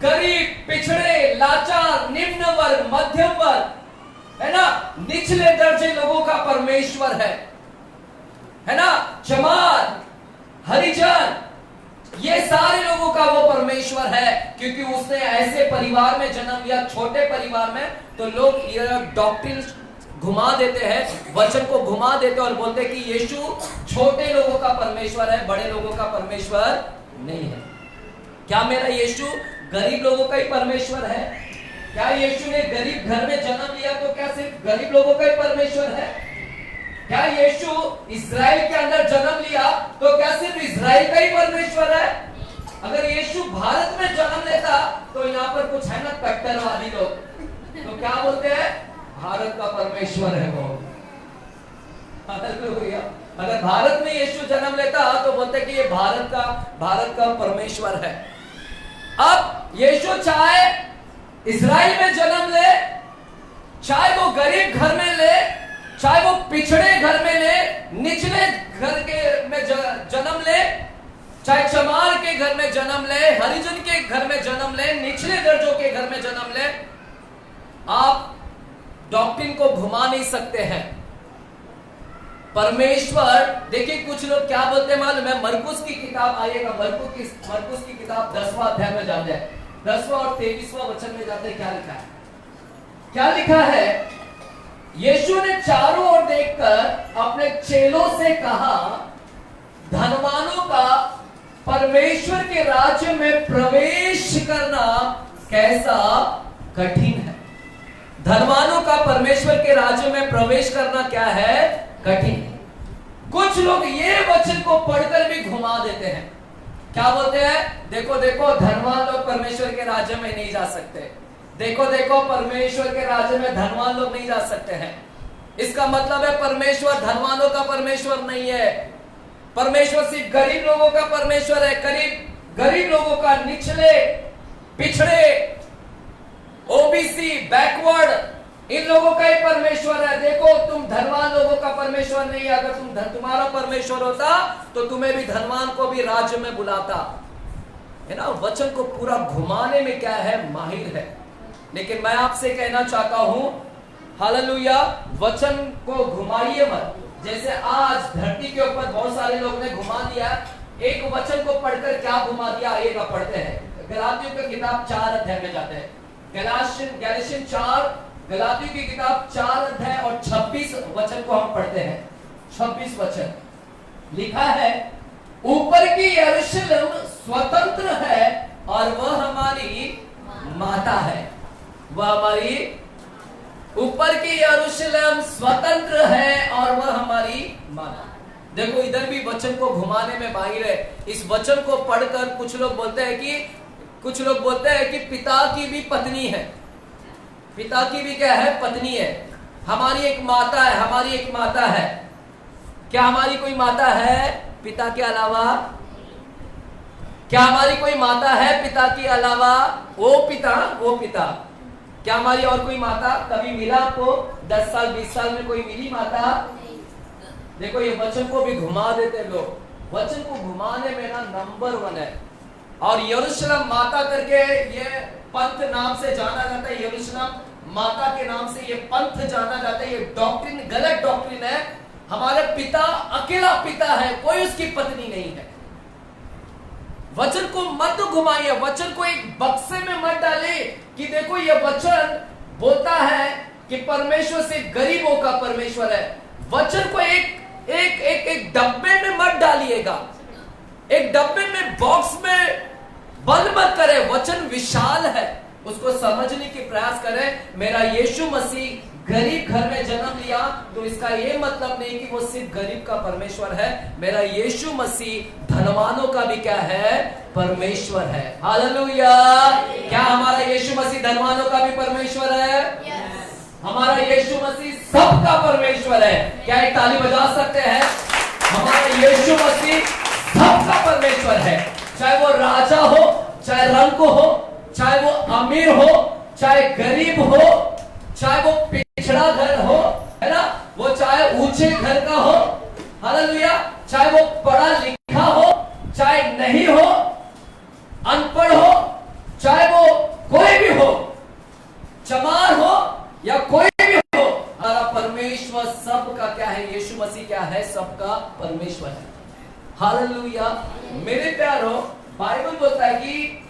गरीब, पिछड़े, लाचार, निम्न वर्ग, मध्यम वर्ग है ना, निचले दर्जे लोगों का परमेश्वर है ना, चमार, हरिजन, ये सारे लोगों का वो परमेश्वर है। क्योंकि उसने ऐसे परिवार में जन्म लिया, छोटे परिवार में। तो लोग ये डॉक्ट्रिन घुमा देते हैं, वचन को घुमा देते और बोलते हैं कि यीशु छोटे लोगों का परमेश्वर है, बड़े लोगों का परमेश्वर नहीं है। क्या मेरा यीशु गरीब लोगों का ही परमेश्वर है? क्या यीशु ने गरीब घर में जन्म लिया तो क्या सिर्फ गरीब लोगों का ही परमेश्वर है? क्या यीशु इस्राएल के अंदर जन्म लिया तो क्या सिर्फ इस्राएल का ही परमेश्वर है? अगर यीशु भारत में जन्म लेता तो यहाँ पर कुछ है ना कट्टरवादी लोग, तो क्या बोलते हैं? भारत का परमेश्वर है वो। हालेलुया। अगर भारत में यीशु जन्म लेता तो बोलते कि ये भारत का परमेश्वर है। अब यीशु चाहे इस्राएल में जन्म ले, चाहे वो गरीब घर में ले, चाहे वो पिछड़े घर में ले, निचले घर के में जन्म ले, चाहे चमार के घर में जन्म ले, हरिजन के घर में जन्म ले, निचले दर्जों के घर में जन्म ले, आप डॉक्ट्रिन को घुमा नहीं सकते हैं। परमेश्वर, देखिए कुछ लोग क्या बोलते हैं मालूम है? मरकुस की किताब आइएगा, मरकुस की किताब 10वां अध्याय में जाते हैं, 10वां और 23वां वचन में जाते हैं। क्या लिखा है? क्या लिखा है? यीशु ने चारों ओर देखकर अपने चेलों से कहा, धनवानों का परमेश्वर के राज्य में प्रवेश करना कैसा कठिन है। धनवानों का परमेश्वर के राज्य में प्रवेश करना क्या है? कठिन है। कुछ लोग ये वचन को पढ़कर भी घुमा देते हैं। क्या बोलते हैं? देखो देखो धनवान लोग परमेश्वर के राज्य में नहीं जा सकते। देखो देखो परमेश्वर के राज्य में धनवान लोग नहीं जा सकते हैं। इसका मतलब है परमेश्वर धनवानों का परमेश्वर नहीं है। परमेश्वर सिर्फ गरीब लोगों का परमेश्वर है। गरीब लोगों का, निचले, पिछड़े, ओबीसी, बैकवर्ड, इन लोगों का ही परमेश्वर है। देखो तुम धनवान लोगों का परमेश्वर नहीं है। अगर तुम्हारा परमेश्वर होता तो तुम्हें भी धनवान को भी राज्य में बुलाता, है ना। वचन को पूरा घुमाने में क्या है? माहिर है। लेकिन मैं आपसे कहना चाहता हूं, हालेलुया, वचन को घुमाइए मत। जैसे आज धरती के ऊपर बहुत सारे लोग ने घुमा दिया। एक वचन को पढ़कर क्या घुमा दिया? आइएगा पढ़ते हैं। गलातियों की किताब 4 अध्याय में जाते हैं। गलातियन 4, गलातियों की किताब 4 अध्याय और 26 वचन को हम पढ़ते हैं। 26 वचन लिखा है, ऊपर की यरूशलेम स्वतंत्र है और वह हमारी माता है। वह हमारी, ऊपर की यरूशलेम स्वतंत्र है और वह हमारी माता। देखो इधर भी वचन को घुमाने में माहिर है। इस वचन को पढ़कर कुछ लोग बोलते हैं कि पिता की भी पत्नी है। पिता की भी क्या है? पत्नी है। हमारी एक माता है, हमारी एक माता है। क्या हमारी कोई माता है पिता के अलावा? क्या हमारी कोई माता है पिता के अलावा? वो पिता। क्या हमारी और कोई माता कभी मिला आपको? 10 साल 20 साल में कोई मिली माता? देखो ये वचन को भी घुमा देते लोग। वचन को घुमाने में ना नंबर 1 है। और यरूशलेम माता करके ये पंथ नाम से जाना जाता है। यरूशलेम माता के नाम से ये पंथ जाना जाता है। ये डॉक्ट्रिन गलत डॉक्ट्रिन है। हमारे पिता अकेला पिता है, कोई उसकी पत्नी नहीं है। वचन को मत घुमाइए, वचन को एक बक्से में मत डाले कि देखो ये वचन बोलता है कि परमेश्वर सिर्फ गरीबों का परमेश्वर है। वचन को एक डब्बे में मत डालिएगा, एक डब्बे में बॉक्स में बंद मत करें। वचन विशाल है, उसको समझने की प्रयास करें। मेरा यीशु मसीह गरीब घर में जन्म लिया तो इसका ये मतलब नहीं कि वो सिर्फ गरीब का परमेश्वर है। मेरा यीशु मसीह धनवानों का भी क्या है? परमेश्वर है। हालेलुया। क्या हमारा यीशु मसीह धनवानों का भी परमेश्वर है? हमारा यीशु मसीह सबका परमेश्वर है। क्या एक ताली बजा सकते हैं? हमारा यीशु मसीह सबका परमेश्वर है। चाहे वो राजा हो, चाहे रंग हो, चाहे वो अमीर हो, चाहे गरीब हो, चाहे वो पिछड़ा घर हो, है ना, वो चाहे ऊंचे घर का हो, हालेलुया, चाहे वो पढ़ा लिखा हो, चाहे नहीं हो, अनपढ़ हो, चाहे वो कोई भी हो, चमार हो या कोई भी हो, हमारा परमेश्वर सबका क्या है? यीशु मसीह क्या है? सबका परमेश्वर है। हालेलुया। मेरे प्यारो, बाइबल बोलता है कि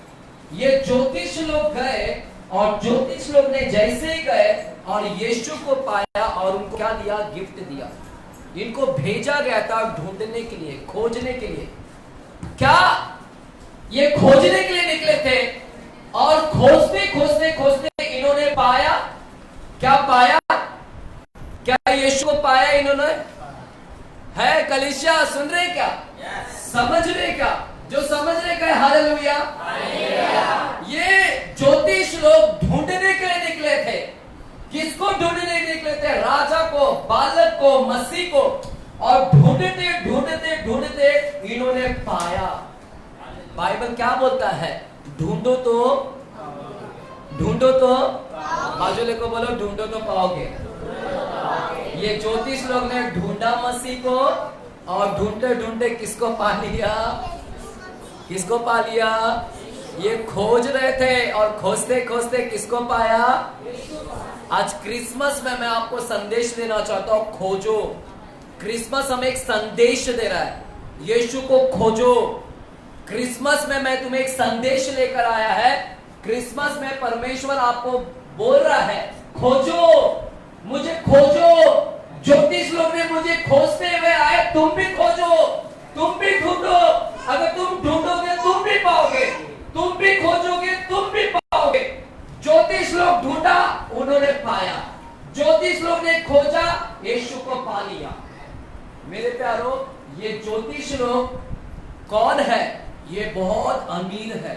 ये ज्योतिष लोग गए और ज्योतिष लोग ने जैसे ही गए और यीशु को पाया और उनको क्या दिया? गिफ्ट दिया। इनको भेजा गया था ढूंढने के लिए, खोजने के लिए। क्या ये खोजने के लिए निकले थे? और खोजते खोजते खोजते इन्होंने पाया। क्या पाया? क्या यीशु को पाया इन्होंने? है कलीसिया सुन रहे क्या? समझ रहे क्या? जो समझ रहे क्या? हालेलुया। ये ज्योतिष लोग ढूंढने के लिए निकले थे। किसको ढूंढने के लिए निकले थे? राजा को, बालक को, मसीह को। और ढूंढते ढूंढते ढूंढते इन्होंने पाया। बाइबल क्या बोलता है? ढूंढो तो बाजुले को बोलो, ढूंढो तो पाओगे। ये ज्योतिष लोग ने ढूंढा मसीह को और ढूंढते ढूंढते किसको पा लिया? किसको पा लिया? ये खोज रहे थे और खोजते खोजते किसको पाया? आज क्रिसमस में मैं आपको संदेश देना चाहता हूं, खोजो। क्रिसमस हमें एक संदेश दे रहा है, यीशु को खोजो। क्रिसमस में मैं तुम्हें एक संदेश लेकर आया है। क्रिसमस में परमेश्वर आपको बोल रहा है, खोजो, मुझे खोजो। ज्योतिष लोग ने मुझे खोजते हुए आए, तुम भी खोजो, तुम भी ढूंढो। अगर तुम ढूंढोगे तुम भी पाओगे, तुम भी खोजोगे तुम भी पाओगे। ज्योतिष लोग ढूंढा, उन्होंने पाया। ज्योतिष लोग ने खोजा, यीशु को पा लिया। मेरे प्यारो, ये ज्योतिष लोग कौन है? ये बहुत अमीर है,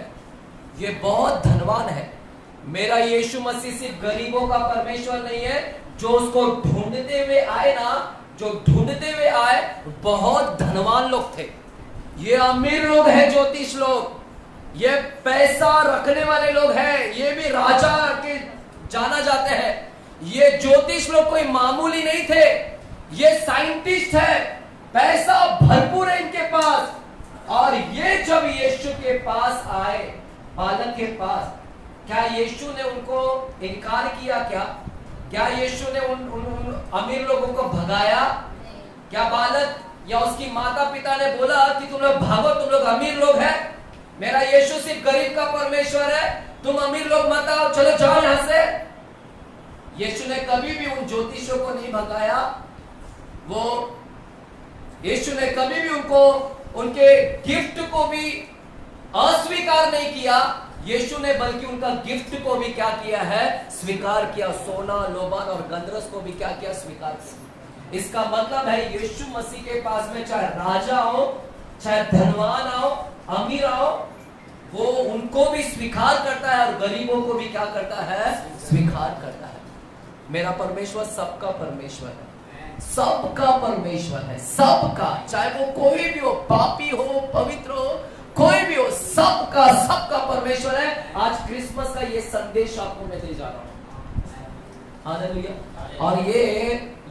ये बहुत धनवान है। मेरा यीशु मसीह सिर्फ गरीबों का परमेश्वर नहीं है। जो उसको ढूंढते हुए आए ना, जो ढूंढते हुए आए, बहुत धनवान लोग थे। ये अमीर लोग हैं ज्योतिष लोग, ये पैसा रखने वाले लोग हैं, ये भी राजा के जाना जाते हैं। ये ज्योतिष लोग कोई मामूली नहीं थे, ये साइंटिस्ट है, पैसा भरपूर है इनके पास। और ये जब यीशु के पास आए, बालक के पास, क्या यीशु ने उनको इनकार किया? क्या यीशु ने उन अमीर लोगों को भगाया? क्या बालक या उसकी माता पिता ने बोला कि तुम लोग भागो, तुम लोग अमीर लोग हैं, मेरा यीशु सिर्फ गरीब का परमेश्वर है, तुम अमीर लोग मत आओ, चलो जाओ यहां से? यीशु ने कभी भी उन ज्योतिषों को नहीं भगाया। वो यीशु ने कभी भी उनको, उनके गिफ्ट को भी अस्वीकार नहीं किया। यीशु ने बल्कि उनका गिफ्ट को भी क्या किया है? स्वीकार किया। सोना, लोबान और गंधरस को भी क्या किया? स्वीकार किया। इसका मतलब है यीशु मसीह के पास में चाहे राजा हो, चाहे धनवान आओ, अमीर आओ, वो उनको भी स्वीकार करता है और गरीबों को भी क्या करता है? स्वीकार करता है। मेरा परमेश्वर सबका परमेश्वर है, सबका परमेश्वर है, सबका, चाहे वो कोई भी हो, पापी हो, पवित्र हो, कोई भी हो, सबका सबका परमेश्वर है। आज क्रिसमस का ये संदेश आपको मैं दे जा रहा हूं। हालेलुया। और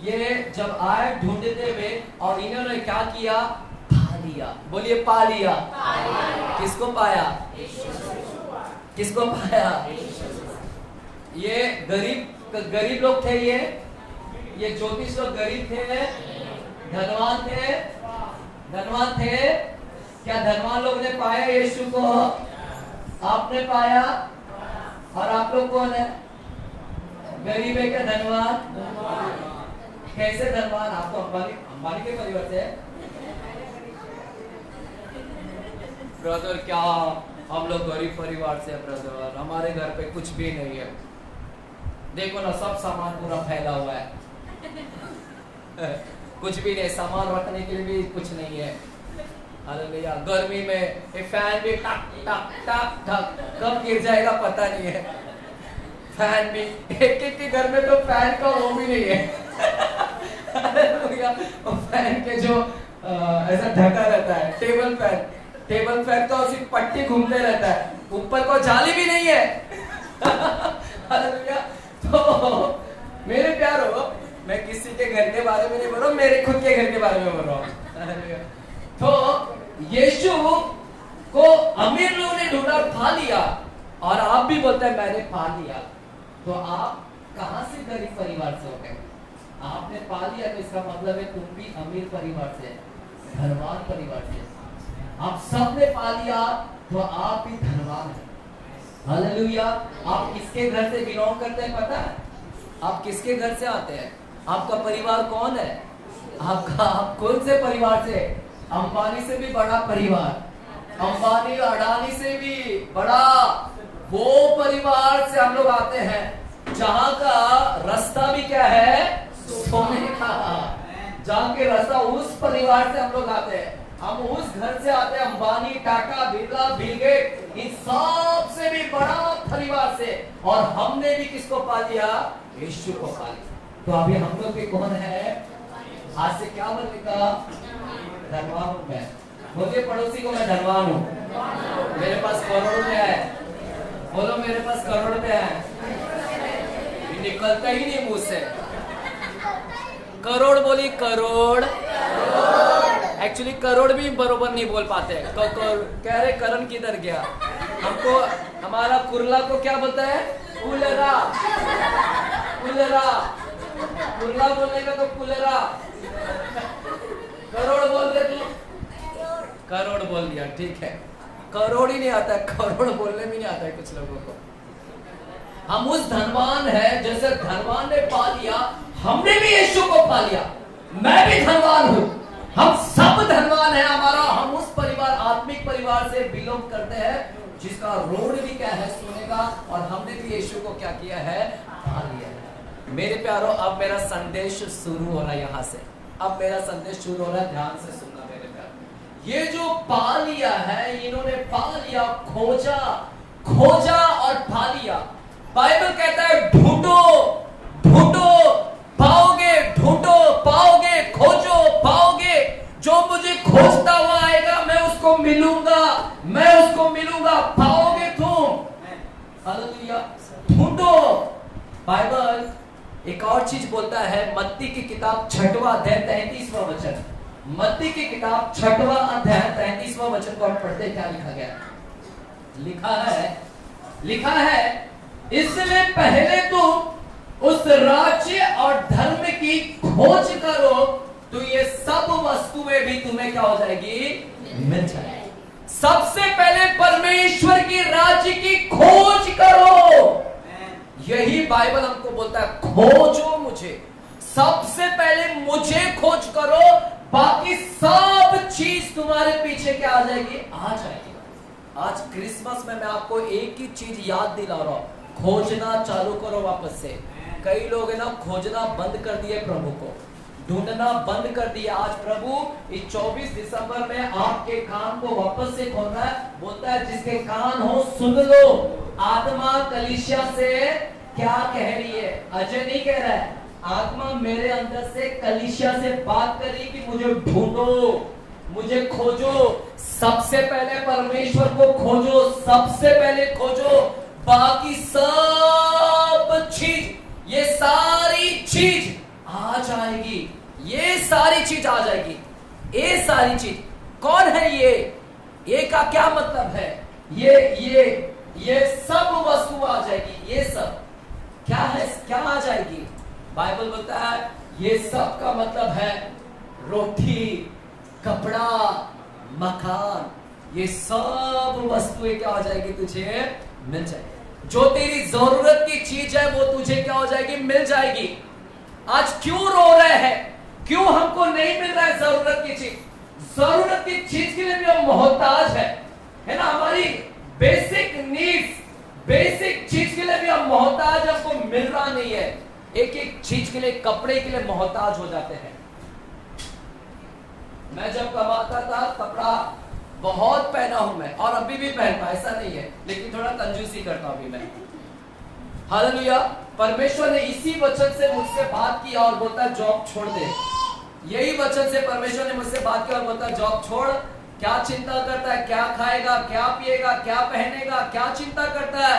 ये जब आए ढूंढते हुए, और इन्होंने क्या किया? पा लिया। बोलिए पा लिया। किसको पाया? किसको पाया? ये गरीब लोग थे। ये ज्योतिष लोग गरीब थे, धनवान थे? धनवान थे। क्या धनवान लोग ने पाया यीशु को? आपने पाया? और आप लोग कौन है? गरीब है क्या धनवान? कैसे धनवान? आप तो अंबानी के परिवार से है। ब्रदर क्या हम लोग गरीब परिवार से है ब्रदर, हमारे घर पे कुछ भी नहीं है। देखो ना, सब सामान पूरा फैला हुआ है। कुछ भी नहीं, सामान रखने के लिए भी कुछ नहीं है। हालेलुया। गर्मी में एक फैन भी टक टक टक टक कब गिर जाएगा पता नहीं है। फैन भी एक के घर में तो फैन का वो भी नहीं है। हालेलुया। फैन के जो ऐसा ढका रहता है, टेबल फैन का उसी पट्टी घूमते रहता है, ऊपर को जाली भी नहीं है। हालेलुया। तो मेरे प्यारो, मैं किसी के घर के बारे में नहीं बोल रहा हूँ, मेरे खुद के घर के बारे में बोल रहा हूँ। तो यीशु को अमीर लोगों ने ढूंढा, पा लिया। और आप भी बोलते हैं मैंने पा लिया। तो आप कहां से गरीब परिवार से हो गए? आपने पा लिया तो इसका मतलब है तुम भी अमीर परिवार से, धनवान परिवार से। आप सबने पा लिया तो आप भी धनवान हैं। हालेलुया। आप किसके घर से बिलोंग करते हैं पता है? आप किसके घर से आते हैं? आपका परिवार कौन है? आप कौन से परिवार से? अंबानी से भी बड़ा परिवार, अंबानी अडानी से भी बड़ा वो परिवार से हम लोग आते हैं, जहां का रास्ता भी क्या है? सोने का। जहां के रास्ता, उस परिवार से हम लोग आते हैं। हम उस घर से आते हैं, अंबानी, टाटा, बिरला, बिल गेट, इन सब से भी बड़ा परिवार से। और हमने भी किसको पा लिया? यीशु को पा लिया। तो अभी हम लोग भी कौन है? आज से क्या बनेगा? धनवान हूं मैं। बोलिए पड़ोसी को, मैं धनवान हूं, मेरे पास करोड़ रुपए है। बोलो मेरे पास करोड़ रुपए है। निकलता ही नहीं मुंह से। करोड़ बोली, करोड़। एक्चुअली करोड़ भी बरोबर नहीं बोल पाते। कह रहे करण किधर गया? हमको हमारा कुरला को क्या बोलता है? कुलेरा। कुलेरा, कुरला बोलने का तो कुलेरा। करोड़ बोल दे तू। करोड़ बोल दिया, ठीक है। करोड़ ही नहीं आता है, करोड़ बोलने भी नहीं आता है कुछ लोगों को। हम उस धनवान है, जैसे धनवान ने पा लिया, हमने भी यीशु को पा लिया। मैं भी धनवान हूं, हम सब धनवान हैं। हम उस परिवार, आत्मिक परिवार से बिलोंग करते हैं, जिसका रोड भी क्या है? सोने का। और हमने भी यीशु को क्या किया है? पा लिया है। मेरे प्यारो, अब मेरा संदेश शुरू हो रहा है। यहां से अब मेरा संदेश शुरू हो रहा है, ध्यान से सुनना मेरे प्यारो। ये जो पा लिया है, इन्होंने पा लिया, खोजा और पा लिया। बाइबल कहता है ढूंढो ढूंढो पाओगे, ढूंढो पाओगे, खोजो पाओगे। जो मुझे खोजता हुआ आएगा, मैं उसको मिलूंगा, मैं उसको मिलूंगा। पाओगे तुम। हालेलुया। ढूंढो। बाइबल एक और चीज बोलता है, मत्ती की किताब 6वां अध्याय 33वां वचन। मत्ती की किताब 6वां अध्याय 33वां वचन को हम पढ़ते, क्या लिखा गया? लिखा है इसलिए पहले तुम उस राज्य और धर्म की खोज करो, तो ये सब वस्तुएं भी तुम्हें क्या हो जाएगी? मिल जाएगी। सबसे पहले परमेश्वर की राज्य की खोज करो। यही बाइबल हमको बोलता है, खोजो मुझे। सबसे पहले मुझे खोज करो, बाकी सब चीज तुम्हारे पीछे क्या आ जाएगी? आ जाएगी। आज क्रिसमस में मैं आपको एक ही चीज याद दिला रहा हूं, खोजना चालू करो वापस से। कई लोग है ना, खोजना बंद कर दिए, प्रभु को ढूंढना बंद कर दिया। आज प्रभु इस 24 दिसंबर में आपके कान को वापस से खोलना है। बोलता है जिसके कान हो सुन लो। आत्मा कलीसिया से क्या कह रही है? अजय नहीं कह रहा है, आत्मा मेरे अंदर से कलीसिया से बात कर रही कि मुझे ढूंढो, मुझे खोजो, सबसे पहले परमेश्वर को खोजो, सबसे पहले खोजो, बाकी सब चीज, ये सारी चीज आ जाएगी, ये सारी चीज आ जाएगी। ये सारी चीज कौन है? ये का क्या मतलब है? ये सब वस्तु आ जाएगी। ये सब क्या है? क्या आ जाएगी? बाइबल बोलता है ये सब का मतलब है रोटी, कपड़ा, मकान, ये सब वस्तुएं क्या हो जाएगी? तुझे मिल जाएगी। जो तेरी जरूरत की चीज है वो तुझे क्या हो जाएगी? मिल जाएगी। आज क्यों रो रहे हैं? क्यों हमको नहीं मिल रहा है जरूरत की चीज? जरूरत की चीज के लिए भी हम मोहताज है ना। हमारी बेसिक नीड्स, बेसिक चीज के लिए भी हम मोहताज, हमको मिल रहा नहीं है। एक एक चीज के लिए, कपड़े के लिए मोहताज हो जाते हैं। मैं जब कमाता था कपड़ा बहुत पहना हूं मैं, और अभी भी पहनता, ऐसा नहीं है, लेकिन थोड़ा कंजूसी करता हूं अभी मैं। हालेलुया। परमेश्वर ने इसी वचन से मुझसे बात की और बोलता जॉब छोड़ दे। यही वचन से परमेश्वर ने मुझसे बात की और बोलता जॉब छोड़। क्या चिंता करता है? क्या खाएगा, क्या पिएगा, क्या पहनेगा? क्या चिंता करता है?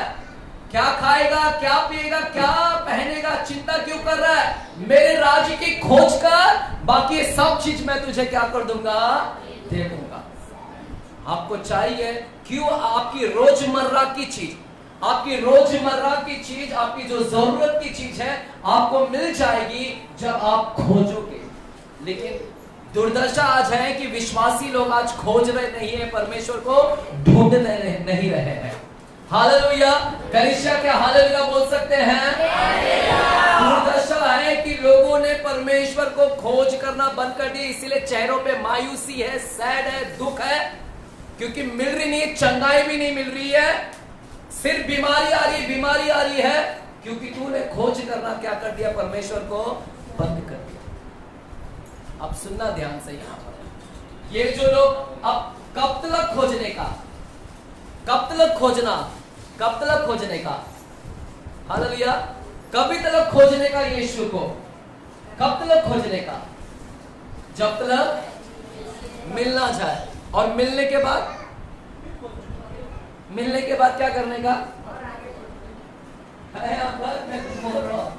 क्या खाएगा, क्या पिएगा, क्या पहनेगा? चिंता क्यों कर रहा है? मेरे राज्य की खोज कर, बाकी सब चीज मैं तुझे क्या कर दूंगा? दे दूंगा। आपको चाहिए क्यों? आपकी रोजमर्रा की चीज, आपकी रोजमर्रा की चीज, आपकी जो जरूरत की चीज है, आपको मिल जाएगी जब आप खोजोगे। लेकिन दुर्दशा आज है कि विश्वासी लोग आज खोज रहे नहीं है, परमेश्वर को ढूंढ नहीं रहे हैं। हालेलुया। कलीसिया क्या हालेलुया बोल सकते हैं? दुर्दशा है कि लोगों ने परमेश्वर को खोज करना बंद कर दिया, इसीलिए चेहरों पे मायूसी है, सैड है, दुख है, क्योंकि मिल रही नहीं, चंगाई भी नहीं मिल रही है, सिर्फ बीमारी आ रही, बीमारी आ रही है, क्योंकि तूने खोज करना क्या कर दिया? परमेश्वर को बंद कर दिया। अब सुनना ध्यान से यहां पर, ये जो लोग अब कब तक खोजने का, कब तक खोजना, कब तक खोजने का? हालेलुया। कभी तक खोजने का यीशु को, कब तक खोजने का? जब तक मिलना जाए। और मिलने के बाद, मिलने के बाद क्या करने का है? यहाँ पर मैं कुछ बोल रहा हूं,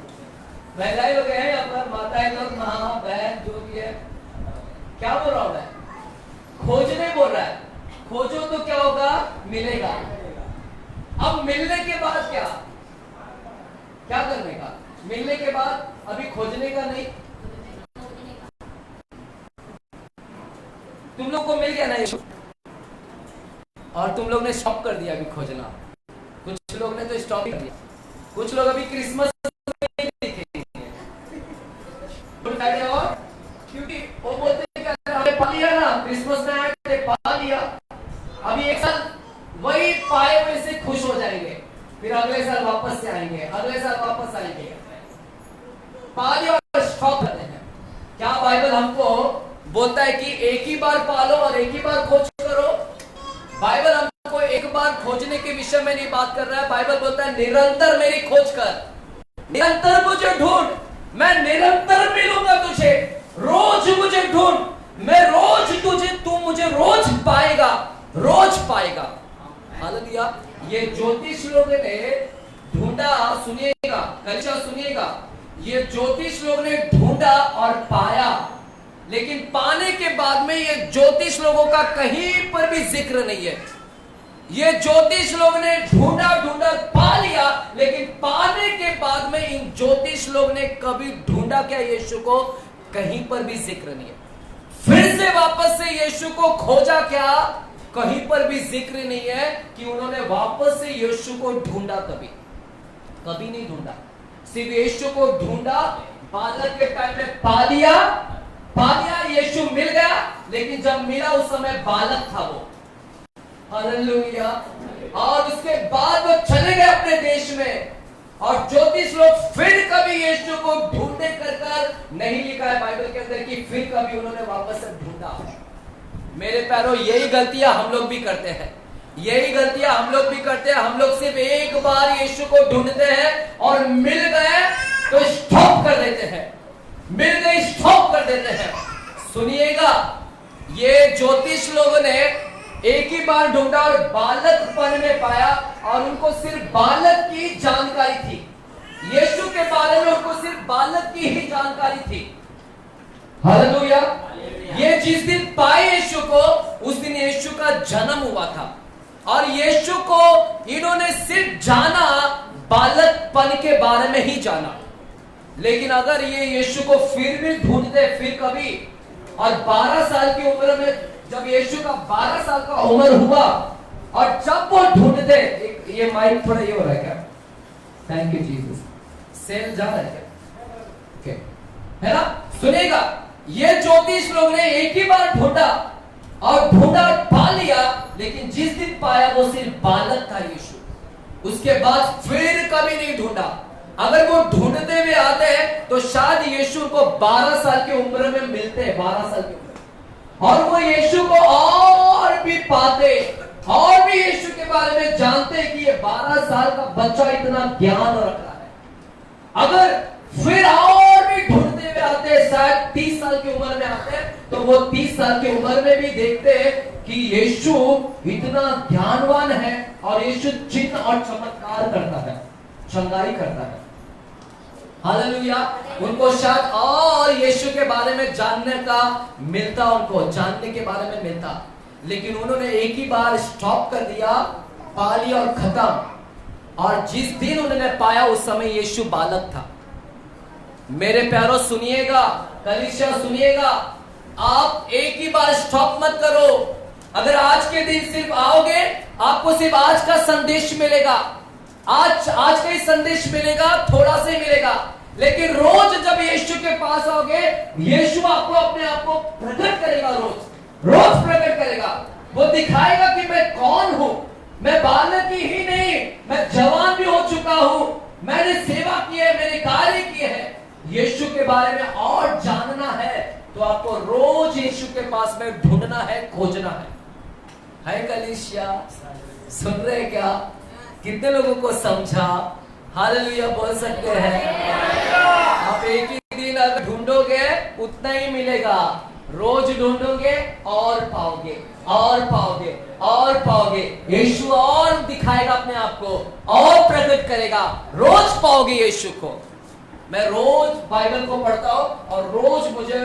महिलाएं लोग हैं यहाँ पर, माताएं लोग, माँ बहन जो भी है, क्या बोल रहा हूं मैं? खोजने बोल रहा है। खोजो तो क्या होगा? मिलेगा। अब मिलने के बाद क्या, क्या करने का? मिलने के बाद अभी खोजने का नहीं। तुम लोग को मिल गया ना और तुम लोग ने स्टॉप कर दिया अभी खोजना। कुछ लोग ने तो स्टॉप कर दिया। कुछ लोग अभी क्रिसमस में दिखेंगे, और क्योंकि वो बोलते हैं कि हमने पा लिया ना, क्रिसमस में आए पा लिया, अभी एक साल वही पाए हुए से खुश हो जाएंगे, फिर अगले साल वापस से आएंगे, अगले साल वापस आएंगे, पा लिया और स्टॉप करते हैं। क्या बाइबल हमको बोलता है कि एक ही बार पालो और एक ही बार खोज करो? बाइबल हमको एक बार खोजने के विषय में नहीं बात कर रहा है। बाइबल बोलता है निरंतर मेरी खोज कर, निरंतर मुझे ढूंढ, मैं निरंतर मिलूंगा तुझे, रोज मुझे ढूंढ, मैं रोज तुझे, तू मुझे रोज पाएगा, रोज पाएगा। हालेलुया। ये ज्योतिष लोग ने ढूंढा, सुनिएगा कलीसिया सुनिएगा, ये ज्योतिष लोग ने ढूंढा और पाया, लेकिन पाने के बाद में ये ज्योतिष लोगों का कहीं पर भी जिक्र नहीं है। ये ज्योतिष लोग ने ढूंढा ढूंढा पा लिया, लेकिन पाने के बाद में इन ज्योतिष लोग ने कभी ढूंढा क्या यीशु को? कहीं पर भी जिक्र नहीं है। फिर से वापस से यीशु को खोजा क्या? कहीं पर भी जिक्र नहीं है कि उन्होंने वापस से यीशु को ढूंढा। कभी कभी नहीं ढूंढा, सिर्फ यीशु को ढूंढा, बादल के टाइम में पा लिया, यीशु मिल गया, लेकिन जब मिला उस समय बालक था वो। हालेलुया। और उसके बाद वो चले गए अपने देश में, और ज्योतिष लोग फिर कभी यीशु को ढूंढने कर नहीं लिखा है बाइबल के अंदर कि फिर कभी उन्होंने वापस से ढूंढा। मेरे प्यारों, यही गलतियां हम लोग भी करते हैं, यही गलतियां हम लोग भी करते हैं। हम लोग सिर्फ एक बार यीशु को ढूंढते हैं और मिल गए तो स्टॉप कर देते हैं, मिल गए स्टॉप कर देते हैं। सुनिएगा, ये ज्योतिष लोगों ने एक ही बार ढूंढा और बालकपन में पाया, और उनको सिर्फ बालक की जानकारी थी। यीशु के बारे में उनको सिर्फ बालक की ही जानकारी थी। हालेलुया। ये जिस दिन पाए यीशु को, उस दिन यीशु का जन्म हुआ था, और यीशु को इन्होंने सिर्फ जाना, बालकपन के बारे में ही जाना। लेकिन अगर ये यीशु को फिर भी ढूंढते फिर कभी, और 12 साल की उम्र में जब यीशु का 12 साल का उम्र हुआ, और जब वो ढूंढते, ये माइक थोड़ा ये हो रहा है क्या? Thank you Jesus. सेल जा रहा है क्या? okay. है ना? सुनेगा, ये ज्योतिष लोग ने एक ही बार ढूंढा और ढूंढा पा लिया, लेकिन जिस दिन पाया वो सिर्फ बालक था यीशु। उसके बाद फिर कभी नहीं ढूंढा। अगर वो ढूंढते हुए आते हैं तो शायद यीशु को 12 साल की उम्र में मिलते हैं, 12 साल की उम्र, और वो यीशु को और भी पाते, और भी यीशु के बारे में जानते कि ये 12 साल का बच्चा इतना ज्ञान रख रहा है। अगर फिर और भी ढूंढते हुए आते, शायद 30 साल की उम्र में आते हैं, तो वो 30 साल की उम्र में भी देखते हैं कि यीशु इतना ज्ञानवान है, और यीशु चिन्ह और चमत्कार करता है, चंगाई करता है। हालेलुया। उनको शायद और यीशु के बारे में जानने का मिलता, उनको जानने के बारे में मिलता, लेकिन उन्होंने एक ही बार स्टॉप कर दिया, पा लिया और खत्म। और जिस दिन उन्होंने पाया उस समय यीशु बालक था। मेरे प्यारों सुनिएगा, कलीसिया सुनिएगा, आप एक ही बार स्टॉप मत करो। अगर आज के दिन सिर्फ आओगे, आपको सिर्फ आज का संदेश मिलेगा, आज का ही संदेश मिलेगा, थोड़ा से मिलेगा, लेकिन रोज जब यीशु के पास आओगे, यीशु आपको अपने आप को प्रकट करेगा, रोज प्रकट करेगा। वो दिखाएगा कि मैं कौन हूं। मैं बालक ही नहीं, मैं जवान भी हो चुका हूं, मैंने सेवा की है, मैंने कार्य किए हैं। यीशु के बारे में और जानना है तो आपको रोज यीशु के पास में ढूंढना है, खोजना है कलीसिया? सुन रहे क्या? कितने लोगों को समझा? हालेलुया बोल सकते हैं? आप एक ही दिन अगर ढूंढोगे उतना ही मिलेगा, रोज ढूंढोगे और पाओगे, और पाओगे, और पाओगे। यीशु और दिखाएगा अपने आप को, और प्रकट करेगा, रोज पाओगे यीशु को। मैं रोज बाइबल को पढ़ता हूँ और रोज मुझे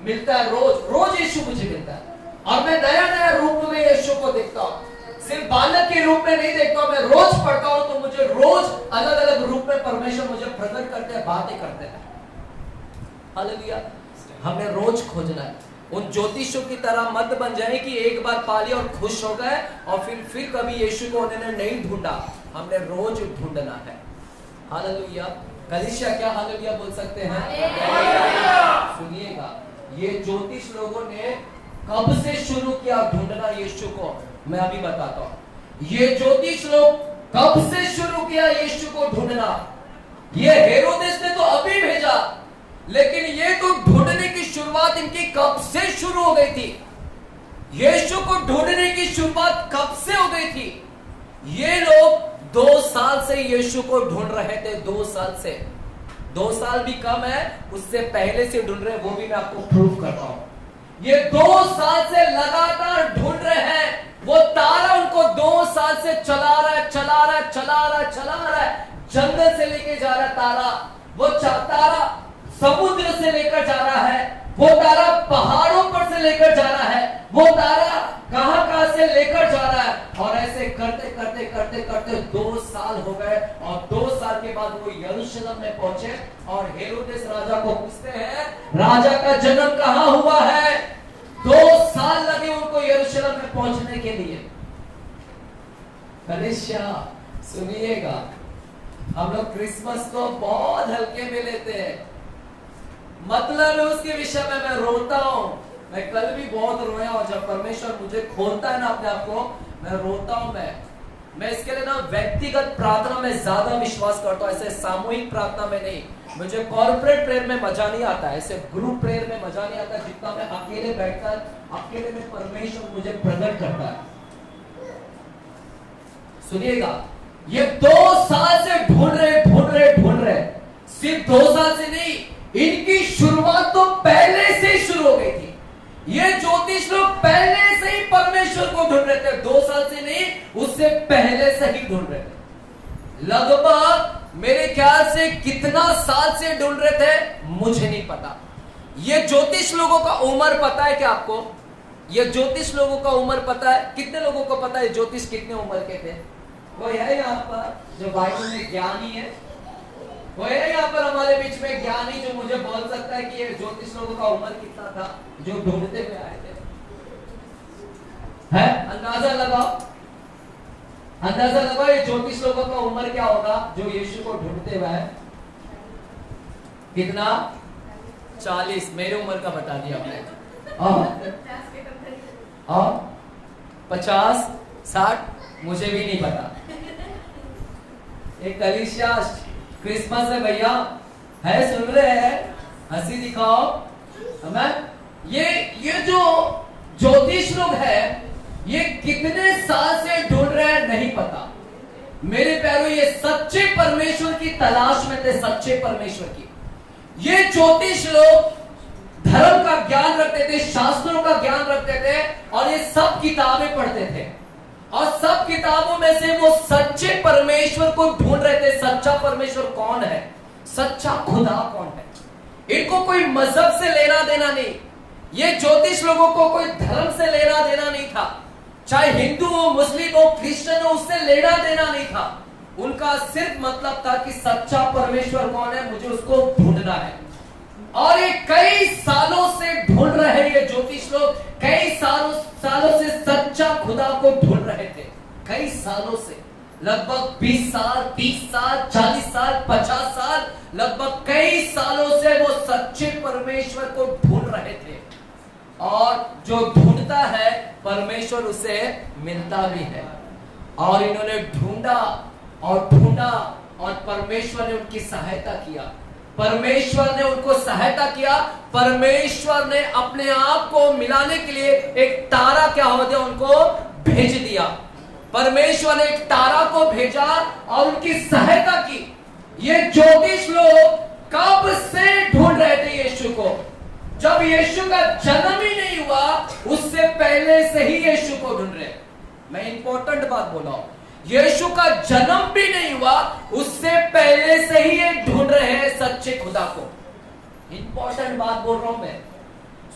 मिलता है, रोज यीशु मुझे मिलता है, और मैं नया नया रूप में यीशु को देखता हूँ। सिर्फ बालक के रूप में नहीं देखता हूँ, मैं रोज पढ़ता हूँ तो मुझे रोज अलग अलग रूप में परमेश्वर मुझे प्रकट करते हैं, बातें करते हैं। हालेलुया। हमें रोज खोजना है। उन ज्योतिषों की तरह मत बन जाए कि एक बार पा लिया और खुश हो गए और फिर कभी यीशु को उन्होंने नहीं ढूंढा। हमने रोज ढूंढना है। हालेलुया। कलीसिया क्या हालेलुया बोल सकते हैं? सुनिएगा, ये ज्योतिष लोगों ने कब से शुरू किया ढूंढना यीशु को, मैं अभी बताता हूं। ये ज्योतिष लोग कब से शुरू किया यीशु को ढूंढना? ये हेरोदेस ने तो अभी भेजा, लेकिन ये तो ढूंढने की शुरुआत इनकी कब से शुरू हो गई थी? यीशु को ढूंढने की शुरुआत कब से हो गई थी? ये लोग 2 साल से यीशु को ढूंढ रहे थे। 2 साल से, 2 साल भी कम है, उससे पहले से ढूंढ रहे, वो भी मैं आपको प्रूव करता हूं। ये 2 साल से लगातार ढूंढ रहे हैं। वो तारा उनको 2 साल से चला रहा है, चला रहा है, चला रहा है, चला रहा है। जंगल से लेके जा रहा है तारा, वो तारा समुद्र से लेकर जा रहा है, वो तारा पहाड़ों पर से लेकर जा रहा है, वो तारा कहां से लेकर जा रहा है। और ऐसे करते करते करते करते 2 साल हो गए, और 2 साल के बाद वो यरूशलेम में पहुंचे, और हेरोदेस राजा को पूछते हैं, राजा का जन्म कहां हुआ है? 2 साल लगे उनको यरूशलेम में पहुंचने के लिए। कलीसिया सुनिएगा, हम लोग क्रिसमस को बहुत हल्के में लेते हैं। मतलब उसके विषय में मैं रोता हूं। मैं कल भी बहुत रोया, और जब परमेश्वर मुझे खोलता है ना अपने आप को, मैं रोता हूं। मैं इसके लिए ना व्यक्तिगत प्रार्थना में ज्यादा विश्वास करता हूं, ऐसे सामूहिक प्रार्थना में नहीं। मुझे कॉर्पोरेट प्रेयर में मजा नहीं आता, ऐसे ग्रुप प्रेयर में मजा नहीं आता, जितना मैं अकेले बैठकर अकेले में परमेश्वर मुझे प्रकट करता है। सुनिएगा, ये 2 साल से ढूंढ रहे, सिर्फ 2 साल से नहीं, इनकी शुरुआत तो पहले से शुरू हो गई थी। ये ज्योतिष लोग पहले से ही परमेश्वर को ढूंढ रहे थे, 2 साल से नहीं, उससे पहले से ही ढूंढ रहे थे। लगभग मेरे ख्याल से कितना साल से ढूंढ रहे थे मुझे नहीं पता। ये ज्योतिष लोगों का उम्र पता है क्या आपको? ये ज्योतिष लोगों का उम्र पता है? कितने लोगों को पता है ज्योतिष कितने उम्र के थे? कोई है यहाँ पर जो बाइबल में ज्ञानी है? कोई है यहाँ पर हमारे बीच में ज्ञानी जो मुझे बोल सकता है कि ये ज्योतिष लोगों का उम्र कितना था जो ढूंढते हुए आए थे? है? अंदाजा लगाओ, अंदाजा लगाओ, ये ज्योतिष लोगों का उम्र क्या होगा जो यीशु को ढूंढते हुए आए? कितना? 40। मेरी उम्र का बता दिया आपने। और 50, 60 मुझे भी नहीं पता। एक कलीसिया क्रिसमस है भैया, है? सुन रहे हैं? हंसी दिखाओ। हमें ये जो ज्योतिष लोग हैं ये कितने साल से ढूंढ रहे हैं नहीं पता। मेरे प्यारों, ये सच्चे परमेश्वर की तलाश में थे, सच्चे परमेश्वर की। ये ज्योतिष लोग धर्म का ज्ञान रखते थे, शास्त्रों का ज्ञान रखते थे और ये सब किताबें पढ़ते थे और सब किताबों में से वो सच्चे परमेश्वर को ढूंढ रहे थे। सच्चा परमेश्वर कौन है, सच्चा खुदा कौन है। इनको कोई मजहब से लेना देना नहीं, ये ज्योतिष लोगों को कोई धर्म से लेना देना नहीं था, चाहे हिंदू हो, मुस्लिम हो, क्रिश्चियन हो, उससे लेना देना नहीं था। उनका सिर्फ मतलब था कि सच्चा परमेश्वर कौन है, मुझे उसको ढूंढना है। और ये कई सालों से ढूंढ रहे हैं, ये ज्योतिष लोग कई सालों से सच्चा खुदा को ढूंढ रहे थे। कई सालों से, लगभग 20 साल, 30 साल, 40 साल, 50 साल, लगभग कई सालों से वो सच्चे परमेश्वर को ढूंढ रहे थे। और जो ढूंढता है परमेश्वर उसे मिलता भी है। और इन्होंने ढूंढा और ढूंढा और परमेश्वर ने उनकी सहायता किया, परमेश्वर ने उनको सहायता किया। परमेश्वर ने अपने आप को मिलाने के लिए एक तारा क्या हो गया उनको भेज दिया। परमेश्वर ने एक तारा को भेजा और उनकी सहायता की। ये ज्योतिष लोग कब से ढूंढ रहे थे यीशु को? जब यीशु का जन्म ही नहीं हुआ उससे पहले से ही यीशु को ढूंढ रहे। मैं इंपॉर्टेंट बात बोला हूं, यीशु का जन्म भी नहीं हुआ उससे पहले से ही ये ढूंढ रहे हैं सच्चे खुदा को। इंपॉर्टेंट बात बोल रहा हूं मैं,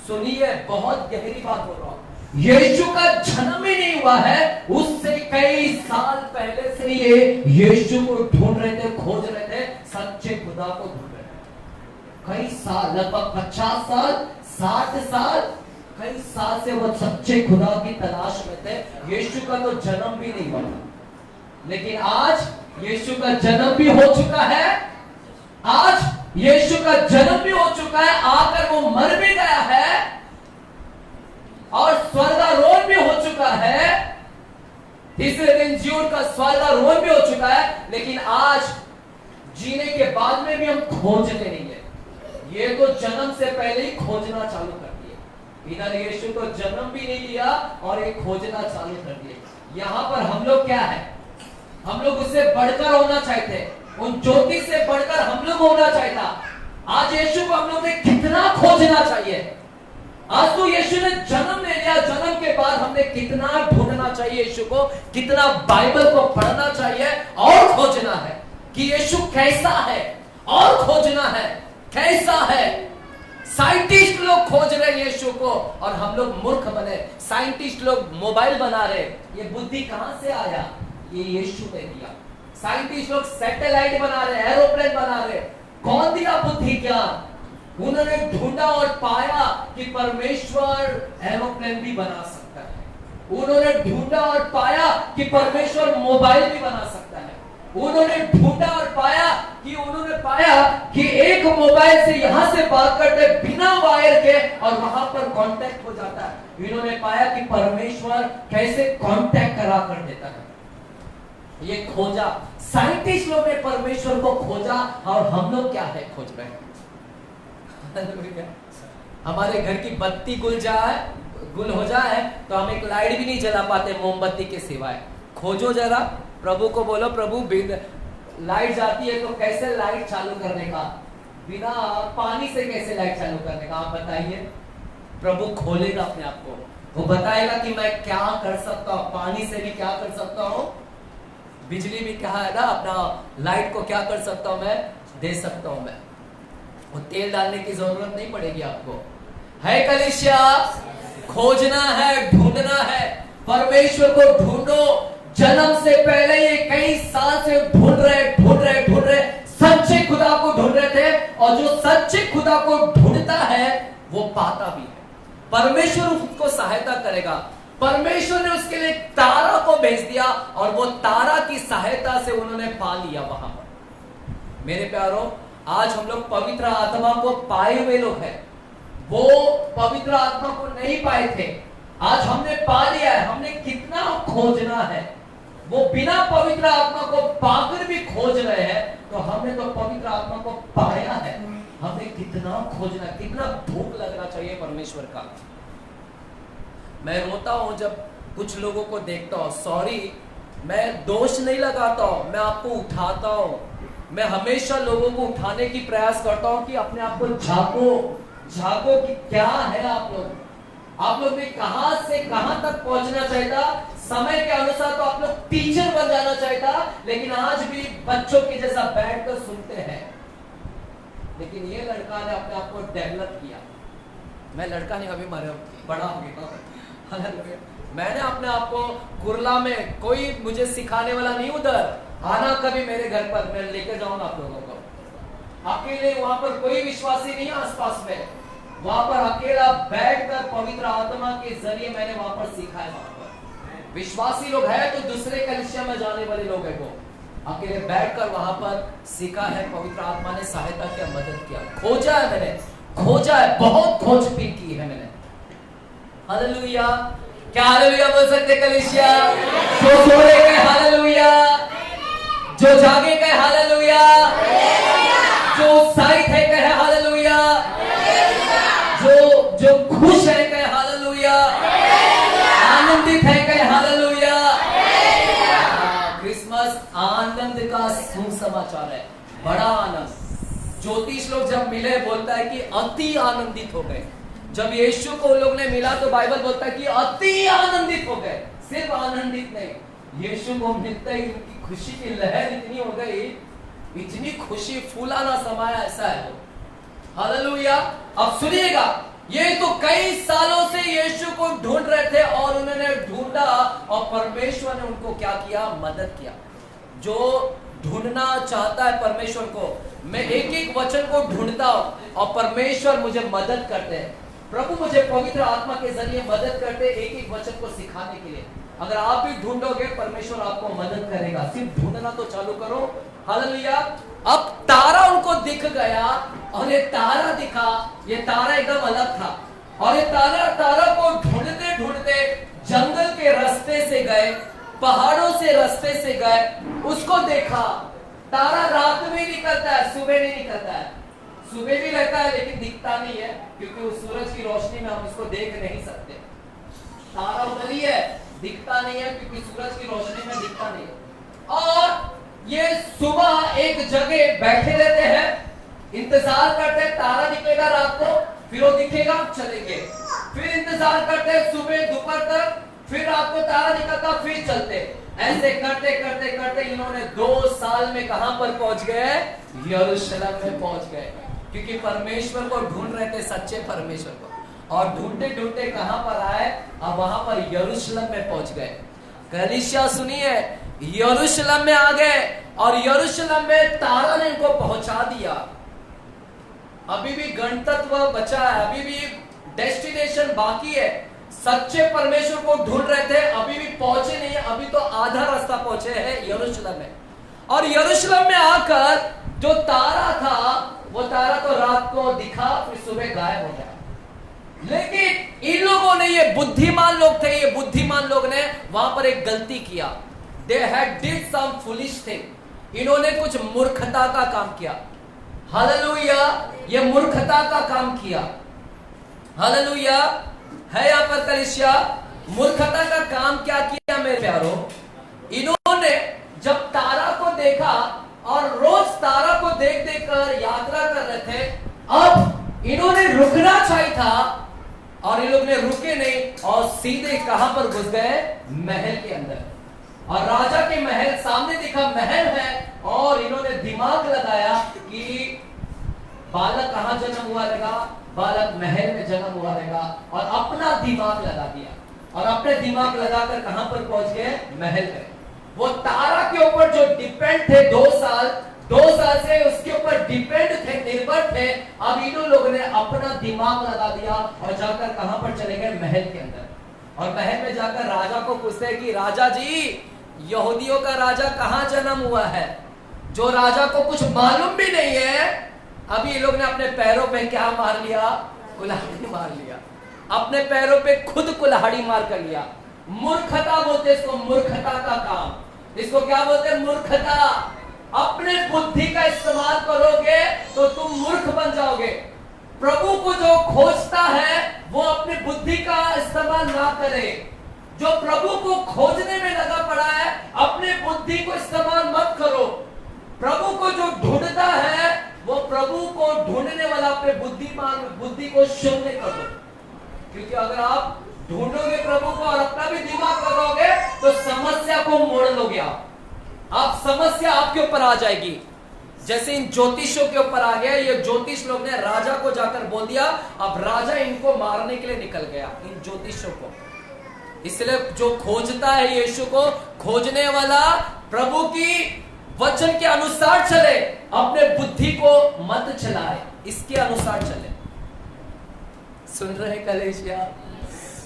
सुनिए, बहुत गहरी बात बोल रहा हूं। यीशु का जन्म ही नहीं हुआ है उससे कई साल पहले से ये यीशु को ढूंढ रहे थे, खोज रहे थे, सच्चे खुदा को ढूंढ रहे थे। कई साल, लगभग 50 साल, 60 साल, कई साल से वो सच्चे खुदा की तलाश में थे। यीशु का तो जन्म भी नहीं हुआ, लेकिन आज यीशु का जन्म भी हो चुका है। आज यीशु का जन्म भी हो चुका है, आकर वो मर भी गया है और स्वर्गारोहण भी हो चुका है। तीसरे दिन जी उठकर स्वर्गारोहण भी हो चुका है। लेकिन आज जीने के बाद में भी हम खोजते नहीं है। ये तो जन्म से पहले ही खोजना चालू कर दिए। इधर यीशु तो जन्म भी नहीं लिया और ये खोजना चालू कर दिए। यहां पर हम लोग क्या है, हम लोग उससे बढ़कर होना चाहते, उन ज्योतिष से बढ़कर हम लोग होना चाहता। आज यीशु को हम लोग ने कितना खोजना चाहिए। आज तो यीशु ने जन्म ले लिया, जन्म के बाद हमने कितना ढूंढना चाहिए यीशु को, कितना बाइबल को पढ़ना चाहिए और खोजना है कि यीशु कैसा है, और खोजना है कैसा है। साइंटिस्ट लोग खोज रहे हैं यीशु को और हम लोग मूर्ख बने। साइंटिस्ट लोग मोबाइल बना रहे, ये बुद्धि कहां से आया? ये यीशु ने दिया। साइंटिस्ट लोग सैटेलाइट बना रहे, एरोप्लेन बना रहे, कौन दिया बुद्धि ज्ञान? उन्होंने ढूंढा और पाया कि परमेश्वर एरोप्लेन भी बना सकता है। उन्होंने ढूंढा और पाया कि परमेश्वर मोबाइल भी बना सकता है। उन्होंने ढूंढा और पाया कि एक मोबाइल से यहां से बात करते बिना वायर के और वहां पर कांटेक्ट हो जाता है। इन्होंने पाया कि परमेश्वर कैसे कांटेक्ट करा कर देता है। ये खोजा, साइंटिस्ट लोग ने परमेश्वर को खोजा और हम लोग क्या है, खोज रहे हैं। हमारे घर की बत्ती गुल हो जाए तो हम एक लाइट भी नहीं जला पाते मोमबत्ती के सिवाय। खोजो जरा, प्रभु को बोलो, प्रभु लाइट जाती है तो कैसे लाइट चालू करने का, बिना पानी से कैसे लाइट चालू करने का, आप बताइए। प्रभु खोलेगा अपने आप को, वो बताएगा कि मैं क्या कर सकता हूं, पानी से भी क्या कर सकता हूं, बिजली भी क्या है ना, अपना लाइट को क्या कर सकता हूं, मैं दे सकता हूं। मैं वो तेल डालने की जरूरत नहीं पड़ेगी आपको। है कलीसिया, खोजना है, ढूंढना है, परमेश्वर को ढूंढो। जन्म से पहले ये कई साल से ढूंढ रहे सच्चे खुदा को ढूंढ रहे थे, और जो सच्चे खुदा को ढूंढता है वो पाता भी है। परमेश्वर उसको सहायता करेगा। परमेश्वर ने उसके लिए तारा को भेज दिया, और वो तारा की सहायता से उन्होंने पा लिया वहां पर। मेरे प्यारों, आज हम लोग पवित्र आत्मा को पाए हुए लोग हैं, वो पवित्र आत्मा को नहीं पाए थे, आज हमने पा लिया है। हमने कितना खोजना है, वो बिना पवित्र आत्मा को पाकर भी खोज रहे हैं, तो हमने तो पवित्र आत्मा को पाया है। हमें कितना खोजना, कितना भूख लगना चाहिए परमेश्वर का। मैं रोता हूं जब कुछ लोगों को देखता हूं। सॉरी, मैं दोष नहीं लगाता हूं, मैं आपको उठाता हूं। मैं हमेशा लोगों को उठाने की प्रयास करता हूं कि अपने आप को झांको कि क्या है आप लोग ने कहां से कहां तक पहुंचना चाहिए था। समय के अनुसार तो आप लोग टीचर बन जाना चाहिए था, लेकिन आज भी बच्चों के जैसा बैठकर सुनते हैं। लेकिन ये लड़का ने अपने आप को डेवलप किया। मैं लड़का नहीं, अभी बड़ा हो गया। मैंने अपने आप को कुरला में, कोई मुझे सिखाने वाला नहीं, उधर आना कभी मेरे घर पर, मैं लेकर जाऊंगा आप लोगों को। अकेले वहां पर कोई विश्वासी नहीं आसपास में, वहां पर अकेला बैठकर पवित्र आत्मा के जरिए मैंने वहां पर सीखा है। वहां पर विश्वासी लोग हैं तो दूसरे कलीसिया में जाने वाले लोग हैं, वो अकेले बैठकर वहां पर सीखा है। पवित्र आत्मा ने सहायता किया, मदद किया, खोजा है मैंने, खोजा है, बहुत खोजबीन की है मैंने। हालेलुया, क्या हालेलुया बोल सकते कलीसिया? जो सोए गए हालेलुया, जो जागे गए हालेलुया, जो उत्साहित है कहे हालेलुया, जो खुश है कहे हालेलुया, आनंदित है कहे हालेलुया। क्रिसमस आनंद का सुसमाचार है, बड़ा आनंद। ज्योतिष लोग जब मिले बोलता है कि अति आनंदित हो गए। जब यीशु को लोग ने मिला तो बाइबल बोलता है कि अति आनंदित हो गए। सिर्फ आनंदित नहीं, यीशु को मिलते ही उनकी खुशी की लहर इतनी हो गई, इतनी खुशी, फूलाना समाया, ऐसा है वो। हालेलुया। अब सुनिएगा, ये तो कई सालों से यीशु को ढूंढ रहे थे, और उन्होंने ढूंढा, और परमेश्वर ने उनको क्या किया? मदद किया। जो ढूंढना चाहता है परमेश्वर को, मैं एक एक वचन को ढूंढता हूं और परमेश्वर मुझे मदद करते हैं। प्रभु मुझे पवित्र आत्मा के जरिए मदद करते, एक एक वचन को सिखाने के लिए। अगर आप भी ढूंढोगे, परमेश्वर आपको मदद करेगा। सिर्फ ढूंढना तो चालू करो। हालेलुया। अब तारा उनको दिख गया, और ये तारा दिखा, ये तारा एकदम अलग था, और ये तारा को ढूंढते ढूंढते जंगल के रास्ते से गए, पहाड़ों से रास्ते से गए, उसको देखा। तारा रात में निकलता है, सुबह नहीं निकलता है। सुबह भी रहता है लेकिन दिखता नहीं है, क्योंकि उस सूरज की रोशनी में हम उसको देख नहीं सकते। तारा उधर ही है, दिखता नहीं है, क्योंकि सूरज की रोशनी में दिखता नहीं है। और ये सुबह एक जगह बैठे रहते हैं, इंतजार करते हैं, तारा निकलेगा रात को, फिर वो दिखेगा, चलेंगे। फिर इंतजार करते हैं सुबह दोपहर तक, फिर रात को तारा निकलता, फिर चलते। ऐसे करते करते करते इन्होंने 2 साल में कहां पर पहुंच गए? यरूशलेम में पहुंच गए, क्योंकि परमेश्वर को ढूंढ रहे थे, सच्चे परमेश्वर को। और ढूंढते ढूंढते कहां पर आए? अब वहां पर यरूशलेम में पहुंच गए। कलीसिया सुनिए, यरूशलेम में आ गए, और यरूशलेम में तारा ने इनको पहुंचा दिया। अभी भी गणतत्व बचा है, अभी भी डेस्टिनेशन बाकी है। सच्चे परमेश्वर को ढूंढ रहे थे, अभी भी पहुंचे नहीं है, अभी तो आधा रास्ता पहुंचे हैं यरूशलेम में। और यरूशलेम में आकर जो तारा था, वो तारा तो रात को दिखा, फिर सुबह गायब हो गया। लेकिन इन लोगों ने, ये बुद्धिमान लोग थे, ये बुद्धिमान लोग ने वहां पर एक गलती किया। They had did some foolish thing. इन्होंने कुछ मूर्खता का काम किया। हालेलुया, ये मूर्खता का काम किया। हालेलुया। है यहाँ पर कलीसिया, मूर्खता का काम क्या किया मेरे प्यारो? इन्होंने जब तारा को देखा, और रोज तारा को देख देख कर यात्रा कर रहे थे, अब इन्होंने रुकना चाहिए था, और ये लोग ने रुके नहीं और सीधे कहां पर घुस गए? महल के अंदर। और राजा के महल सामने दिखा महल है, और इन्होंने दिमाग लगाया कि बालक कहां जन्म हुआ रहेगा? बालक महल में जन्म हुआ रहेगा। और अपना दिमाग लगा दिया, और अपने दिमाग लगाकर कहां पर पहुंच गए? महल में। वो तारा के ऊपर जो डिपेंड थे 2 साल से उसके ऊपर डिपेंड थे, निर्भर थे। अब इन लोगों ने अपना दिमाग लगा दिया और जाकर कहां पर चले गए? महल के अंदर। और महल में जाकर राजा को पूछते हैं कि राजा जी, यहूदियों का राजा कहां जन्म हुआ है? जो राजा को कुछ मालूम भी नहीं है। अभी ये लोग ने अपने पैरों पे क्या मार लिया? कुल्हाड़ी मार लिया। अपने पैरों पे खुद कुल्हाड़ी मार कर लिया। मूर्खता बोलते इसको, मूर्खता का काम। इसको क्या बोलते हैं? मूर्खता। अपने बुद्धि का इस्तेमाल करोगे तो तुम मूर्ख बन जाओगे। प्रभु को जो खोजता है वो अपनी बुद्धि का इस्तेमाल ना करे। जो प्रभु को खोजने में लगा पड़ा है, अपने बुद्धि को इस्तेमाल मत करो। प्रभु को जो ढूंढता है वो प्रभु को ढूंढने वाला अपने बुद्धि को शून्य कर दो। क्योंकि अगर आप ढूंढोगे प्रभु को और अपना भी दिमाग लगाओगे तो समस्या को मोड़ लोगे। आप समस्या आपके ऊपर आ जाएगी। जैसे इन ज्योतिषों के ऊपर आ गया। ये ज्योतिष लोग ने राजा को जाकर बोल दिया, अब राजा इनको मारने के लिए निकल गया, इन ज्योतिषों को। इसलिए जो खोजता है यीशु को, खोजने वाला प्रभु की वचन के अनुसार चले, अपने बुद्धि को मत चलाए, इसके अनुसार चले। सुन रहे कलेशिया?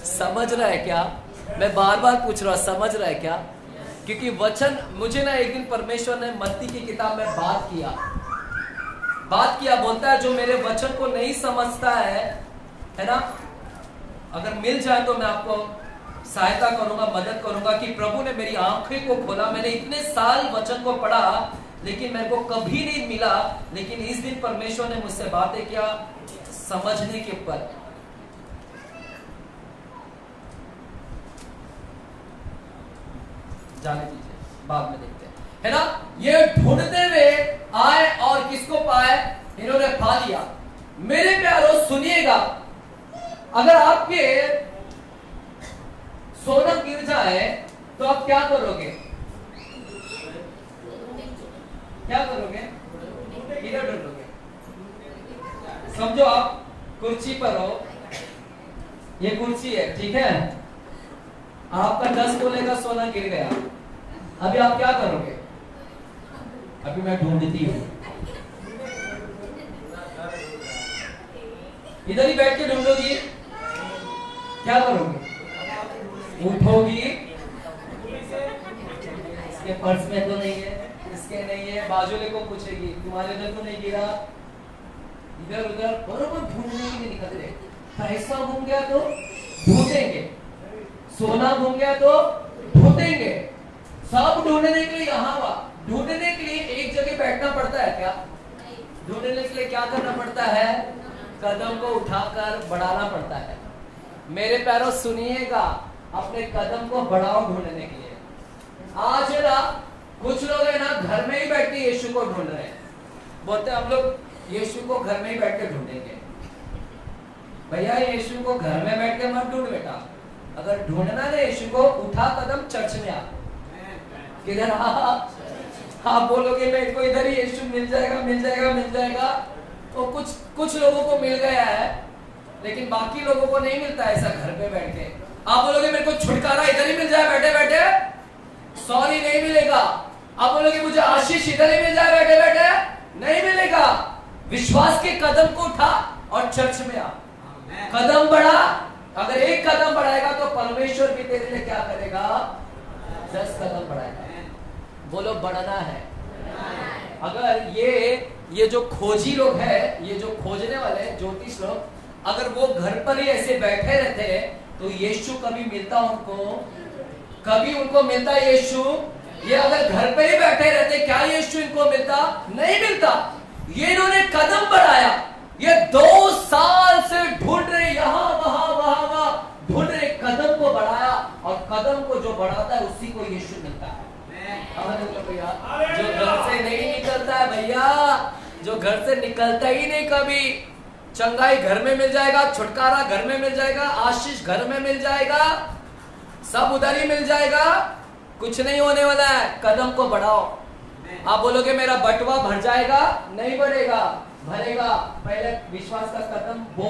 समझ रहा है क्या? मैं बार बार पूछ रहा हूं, समझ रहा है क्या? क्योंकि वचन, मुझे ना एक दिन परमेश्वर ने मत्ती की किताब में बात किया, बोलता है जो मेरे वचन को नहीं समझता है ना, अगर मिल जाए तो मैं आपको सहायता करूंगा, मदद करूंगा। कि प्रभु ने मेरी आंखें को खोला। मैंने इतने साल वचन को पढ़ा लेकिन मेरे को कभी नहीं मिला। लेकिन इस दिन परमेश्वर ने मुझसे बातें किया समझने के ऊपर। जाने दीजिए, बाद में देखते हैं, है ना। ये ढूंढते हुए आए और किसको पाए? इन्होंने पा लिया। मेरे प्यारों सुनिएगा, अगर आपके सोना गिर जाए तो आप क्या करोगे? क्या करोगे? किधर ढूंढोगे? समझो आप कुर्सी पर हो, ये कुर्सी है, ठीक है। आपका 10 तोले का सोना गिर गया, अभी आप क्या करोगे? अभी मैं ढूंढती हूँ। इधर ही बैठ के ढूंढोगी? क्या करोगे? उठोगी, इसके पर्स में तो नहीं है, इसके नहीं है, बाजूले को पूछेगी तुम्हारे इधर तो नहीं गिरा, इधर उधर बरोबर ढूंढने के लिए निकल रहे। पैसा घूम गया तो ढूंढेंगे, सोना घूम गया तो ढूंढेंगे, सब ढूंढने के लिए यहाँ वहां। ढूंढने के लिए एक जगह बैठना पड़ता है क्या? ढूंढने के लिए क्या करना पड़ता है? कदम को उठाकर बढ़ाना पड़ता है। मेरे प्यारों सुनिएगा, अपने कदम को बढ़ाओ ढूंढने के लिए। आज ना कुछ लोग है ना घर में ही बैठ के यीशु को ढूंढ रहे हैं। बोलते हैं हम लोग यीशु को घर में ही बैठ के ढूंढेंगे। भैया यीशु को घर में बैठ के मत ढूंढ बेटा। अगर ढूंढना है यीशु को, उठा कदम चर्च में आ। किधर? आप बोलोगे मेरे को इधर ही यीशु मिल जाएगा, मिल जाएगा, मिल जाएगा। तो कुछ लोगों को मिल गया है, लेकिन बाकी लोगों को नहीं मिलता ऐसा घर पे बैठ के। आप बोलोगे मेरे को छुटकारा इधर ही मिल जाए बैठे बैठे, सॉरी नहीं मिलेगा। आप बोलोगे मुझे आशीष इधर ही मिल जाए बैठे बैठे, नहीं मिलेगा। विश्वास के कदम को उठा और चर्च में आ, कदम बढ़ा। अगर एक कदम बढ़ाएगा तो परमेश्वर भी तेरे लिए क्या करेगा? 10 कदम बढ़ाएगा। बोलो बढ़ना है। अगर ये जो खोजी लोग हैं, ये जो खोजने वाले ज्योतिष लोग, अगर वो घर पर ही ऐसे बैठे रहते तो यीशु कभी मिलता उनको? कभी उनको मिलता यीशु? ये अगर घर पे ही बैठे रहते क्या यीशु इनको मिलता? नहीं मिलता। ये इन्होंने कदम बढ़ाया। ये 2 साल से ढूंढ रहे, यहां वहां ढूंढ रहे, कदम को बढ़ाया। और कदम को जो बढ़ाता है उसी को यीशु मिलता है। जो घर से नहीं निकलता है भैया, जो घर से निकलता ही नहीं कभी, चंगाई घर में मिल जाएगा, छुटकारा घर में मिल जाएगा, आशीष घर में मिल जाएगा, सब उधर ही मिल जाएगा। कुछ नहीं होने वाला है। कदम को बढ़ाओ। आप बोलोगे मेरा बटवा भर जाएगा, नहीं बढ़ेगा, भरेगा। पहले विश्वास का कदम हो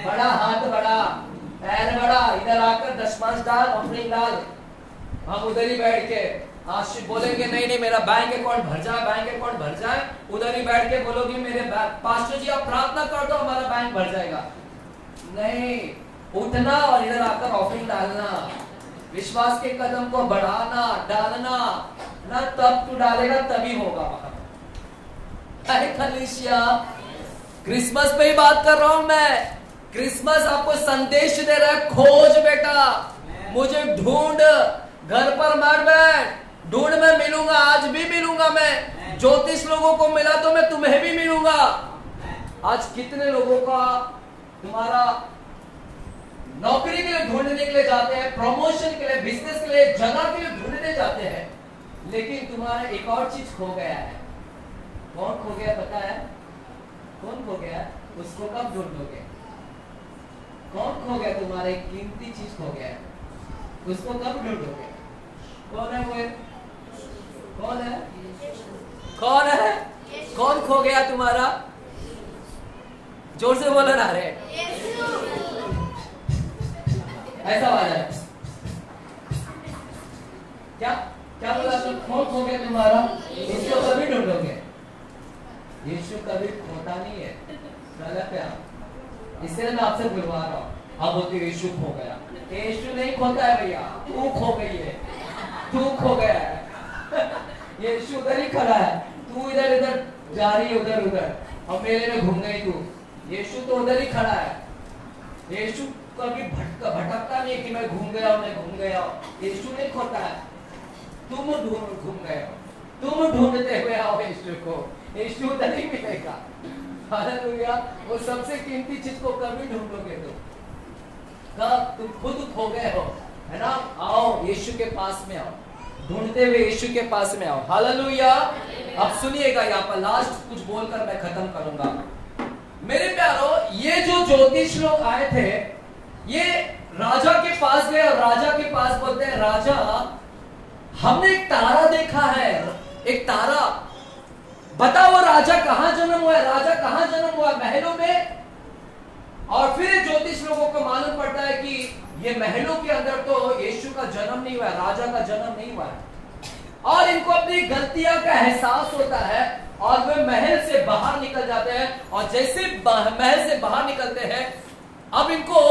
बड़ा, हाथ बड़ा, पैर बड़ा, इधर आकर दशमांश डाल, ऑफरिंग डाल। हम उधर ही बैठ के आशीष बोलेंगे नहीं मेरा बैंक अकाउंट भर जाए, बैंक अकाउंट भर जाए। उधर ही बैठ के बोलोगे मेरे पास्टर जी आप प्रार्थना कर दो हमारा बैंक भर जाएगा। नहीं, उठना और इधर आकर ऑफरिंग डालना, विश्वास के कदम को बढ़ाना, डालना ना। तब तू डालेगा तभी होगा। कलीसिया, क्रिसमस पे ही बात कर रहा हूं मैं। क्रिसमस आपको संदेश दे रहा है, खोज बेटा, मुझे ढूंढ, घर पर मत बैठ, ढूंढ, मैं मिलूंगा, आज भी मिलूंगा। मैं ज्योतिष लोगों को मिला तो मैं तुम्हें भी मिलूंगा। आज कितने लोगों का तुम्हारा नौकरी के लिए ढूंढने के लिए जाते हैं, प्रमोशन के लिए, बिजनेस के लिए, जगह के लिए ढूंढने जाते हैं, लेकिन तुम्हारा एक और चीज खो गया है। कौन खो गया पता है? कौन खो गया? उसको कब ढूंढोगे? कौन खो गया? तुम्हारा एक कीमती चीज खो गया है, उसको कब ढूंढोगे? कौन है वो? कौन है? कौन है? कौन खो गया तुम्हारा? जोर से बोलो ना रे। ऐसा वाला है क्या? क्या बोला तुम? कौन खो गया तुम्हारा? इसको कभी ढूंढोगे। यीशु कभी खोता नहीं है। गलत है। इसलिए मैं आपसे बुलवा रहा हूँ। आप बोलते यीशु खो गया। यीशु नहीं खोता है भैया, तू खो गई है, तू खो गया है। यीशु उधर ही खड़ा है, तू इधर इधर जा रही है, उधर उधर, और मेले में घूम गई तू। यीशु तो उधर ही खड़ा है। यीशु कभी भटकता नहीं कि मैं घूम गया हूं, मैं घूम गया हूं। यीशु नहीं खोता है, तुम घूम गए हो, तुम ढूंढते हुए आओ यीशु को। यीशु उधर ही मिलेगा। हालेलुया। वो सबसे कीमती चीज को कभी ढूंढोगे कब? तुम खुद खो गए हो, है ना? आओ यीशु के पास में आओ, ढूंढते हुए यीशु के पास में आओ। हालेलुया। अब सुनिएगा, यहाँ पर लास्ट कुछ बोलकर मैं खत्म करूंगा। मेरे प्यारो, ये जो ज्योतिष लोग आए थे, ये राजा के पास गए और राजा के पास बोलते हैं, राजा हमने एक तारा देखा है, एक तारा, बताओ वो राजा कहां जन्म हुआ है? राजा कहां जन्म हुआ? महलों में। और फिर ज्योतिष लोगों को मालूम पड़ता है कि ये महलों के अंदर तो यीशु का जन्म नहीं हुआ है, राजा का जन्म नहीं हुआ है। और इनको अपनी गलतियां का एहसास होता है और वे महल से बाहर निकल जाते हैं। और जैसे महल से बाहर निकलते हैं, अब इनको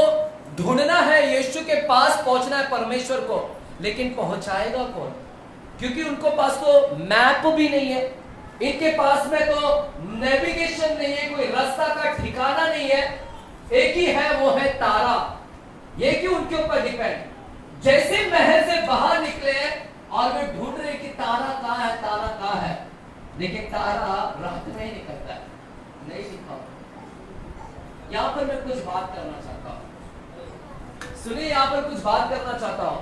ढूंढना है, यीशु के पास पहुंचना है, परमेश्वर को। लेकिन पहुंचाएगा कौन? क्योंकि उनको पास तो मैप भी नहीं है, इनके पास में तो नेविगेशन नहीं है, कोई रास्ता का ठिकाना नहीं है। एक ही है, वो है तारा। ये क्यों उनके ऊपर डिपेंड। जैसे महल से बाहर निकले और वे ढूंढ रहे कि तारा कहां है, तारा कहां है, लेकिन तारा रात में ही निकलता है, नहीं दिखा। यहां पर मैं कुछ बात करना चाहता हूं, सुनिए, यहां पर कुछ बात करना चाहता हूं।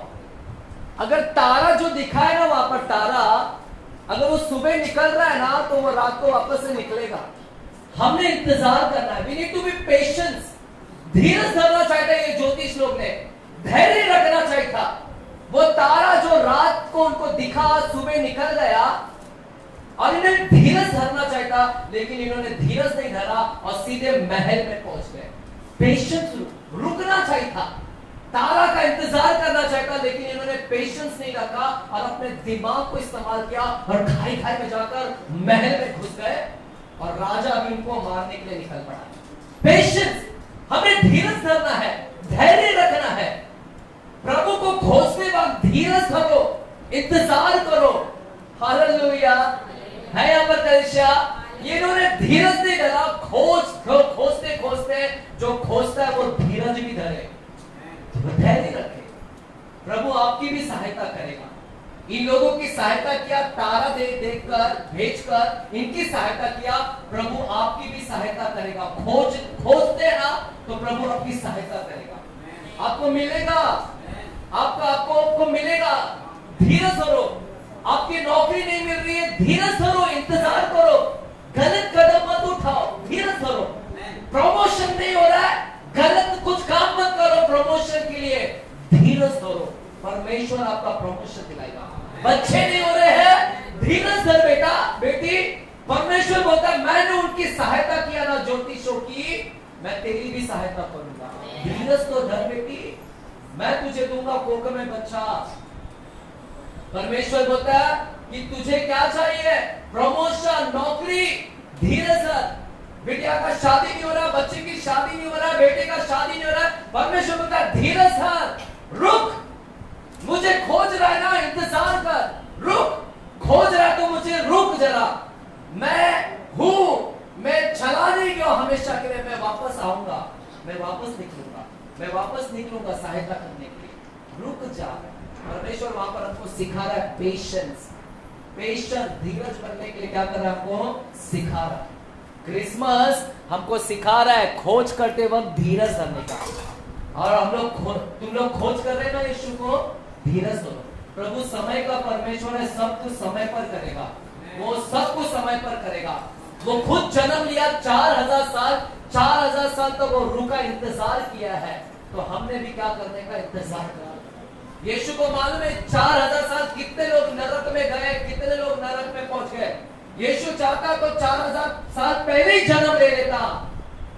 अगर तारा जो दिखा है ना वहां पर, तारा अगर वो सुबह निकल रहा है ना, तो वो रात को वापस से निकलेगा। हमने इंतजार करना है। We need to be patience. धीरज धरना चाहिए था। ये ज्योतिष लोग ने धैर्य रखना चाहिए था। वो तारा जो रात को उनको दिखा, सुबह निकल गया, और इन्हें धीरज धरना चाहिए था, लेकिन इन्होंने धीरज नहीं धरा और सीधे महल में पहुंच गए। पेशेंस, रुकना चाहिए था, तारा का इंतजार करना चाहिए था, लेकिन इन्होंने पेशेंस नहीं रखा और अपने दिमाग को इस्तेमाल किया और खाई खाई में जाकर महल में घुस गए और राजा भी उनको मारने के लिए निकल पड़ा। पेशेंस, हमें धीरज धरना है, धैर्य रखना है। प्रभु को खोजते वक्त धीरज धरो, इंतजार करो। हालेलुया। है यहाँ पर कलीसिया, ये इन्होंने धीरज नहीं धरा। खोजते खोजते जो खोजता है वो धीरज भी धरे, धैर्य रखे। प्रभु आपकी भी सहायता करेगा। इन लोगों की सहायता किया, तारा देखकर, भेजकर इनकी सहायता किया। प्रभु आपकी भी सहायता करेगा। खोजते ना तो प्रभु आपकी सहायता करेगा, आपको मिलेगा, आपको मिलेगा। धीरज धरो। आपकी नौकरी नहीं मिल रही है, धीरज धरो, इंतजार करो, गलत कदम मत उठाओ, धीरज धरो। बच्चे नहीं हो रहे हैं, धीरज धर बेटा बेटी। परमेश्वर बोलता है मैंने उनकी सहायता किया ना ज्योतिषों की, मैं तेरी भी सहायता करूंगा। धीरज तो धर बेटी, मैं तुझे दूंगा कोख में बच्चा। परमेश्वर बोलता है कि तुझे क्या चाहिए, प्रमोशन, नौकरी, धीरज धर। बेटिया का शादी नहीं हो रहा, बच्चे की शादी नहीं हो रहा, बेटे का शादी नहीं हो रहा, परमेश्वर बोलता है धीरज धर, रुक, मुझे खोज रहा है ना, इंतजार कर, रुक, खोज रहा है तो मुझे रुक जरा, मैं हूं, मैं चला नहीं गया हमेशा के लिए, मैं वापस आऊंगा, मैं वापस निकलूंगा सहायता करने के लिए, रुक जा। परमेश्वर वहां पर हमको सिखा रहा है पेशेंस, धीरज बनने के लिए क्या कर रहा है, हमको सिखा रहा है। क्रिसमस हमको सिखा रहा है खोज करते वक्त धीरज धरने का। और हम लोग तुम लोग खोज कर रहे हैं ना यीशु को, धीरज धरो। प्रभु समय का परमेश्वर है, सब कुछ समय पर करेगा, वो सब कुछ समय पर करेगा। वो खुद जन्म लिया 4000 साल तक वो रुका, इंतजार किया है, तो हमने भी क्या करने का इंतजार करा। यीशु को मालूम है 4000 साल कितने लोग नरक में गए, कितने लोग नरक में पहुंच गए। यीशु चाहता तो 4000 साल पहले ही जन्म ले लेता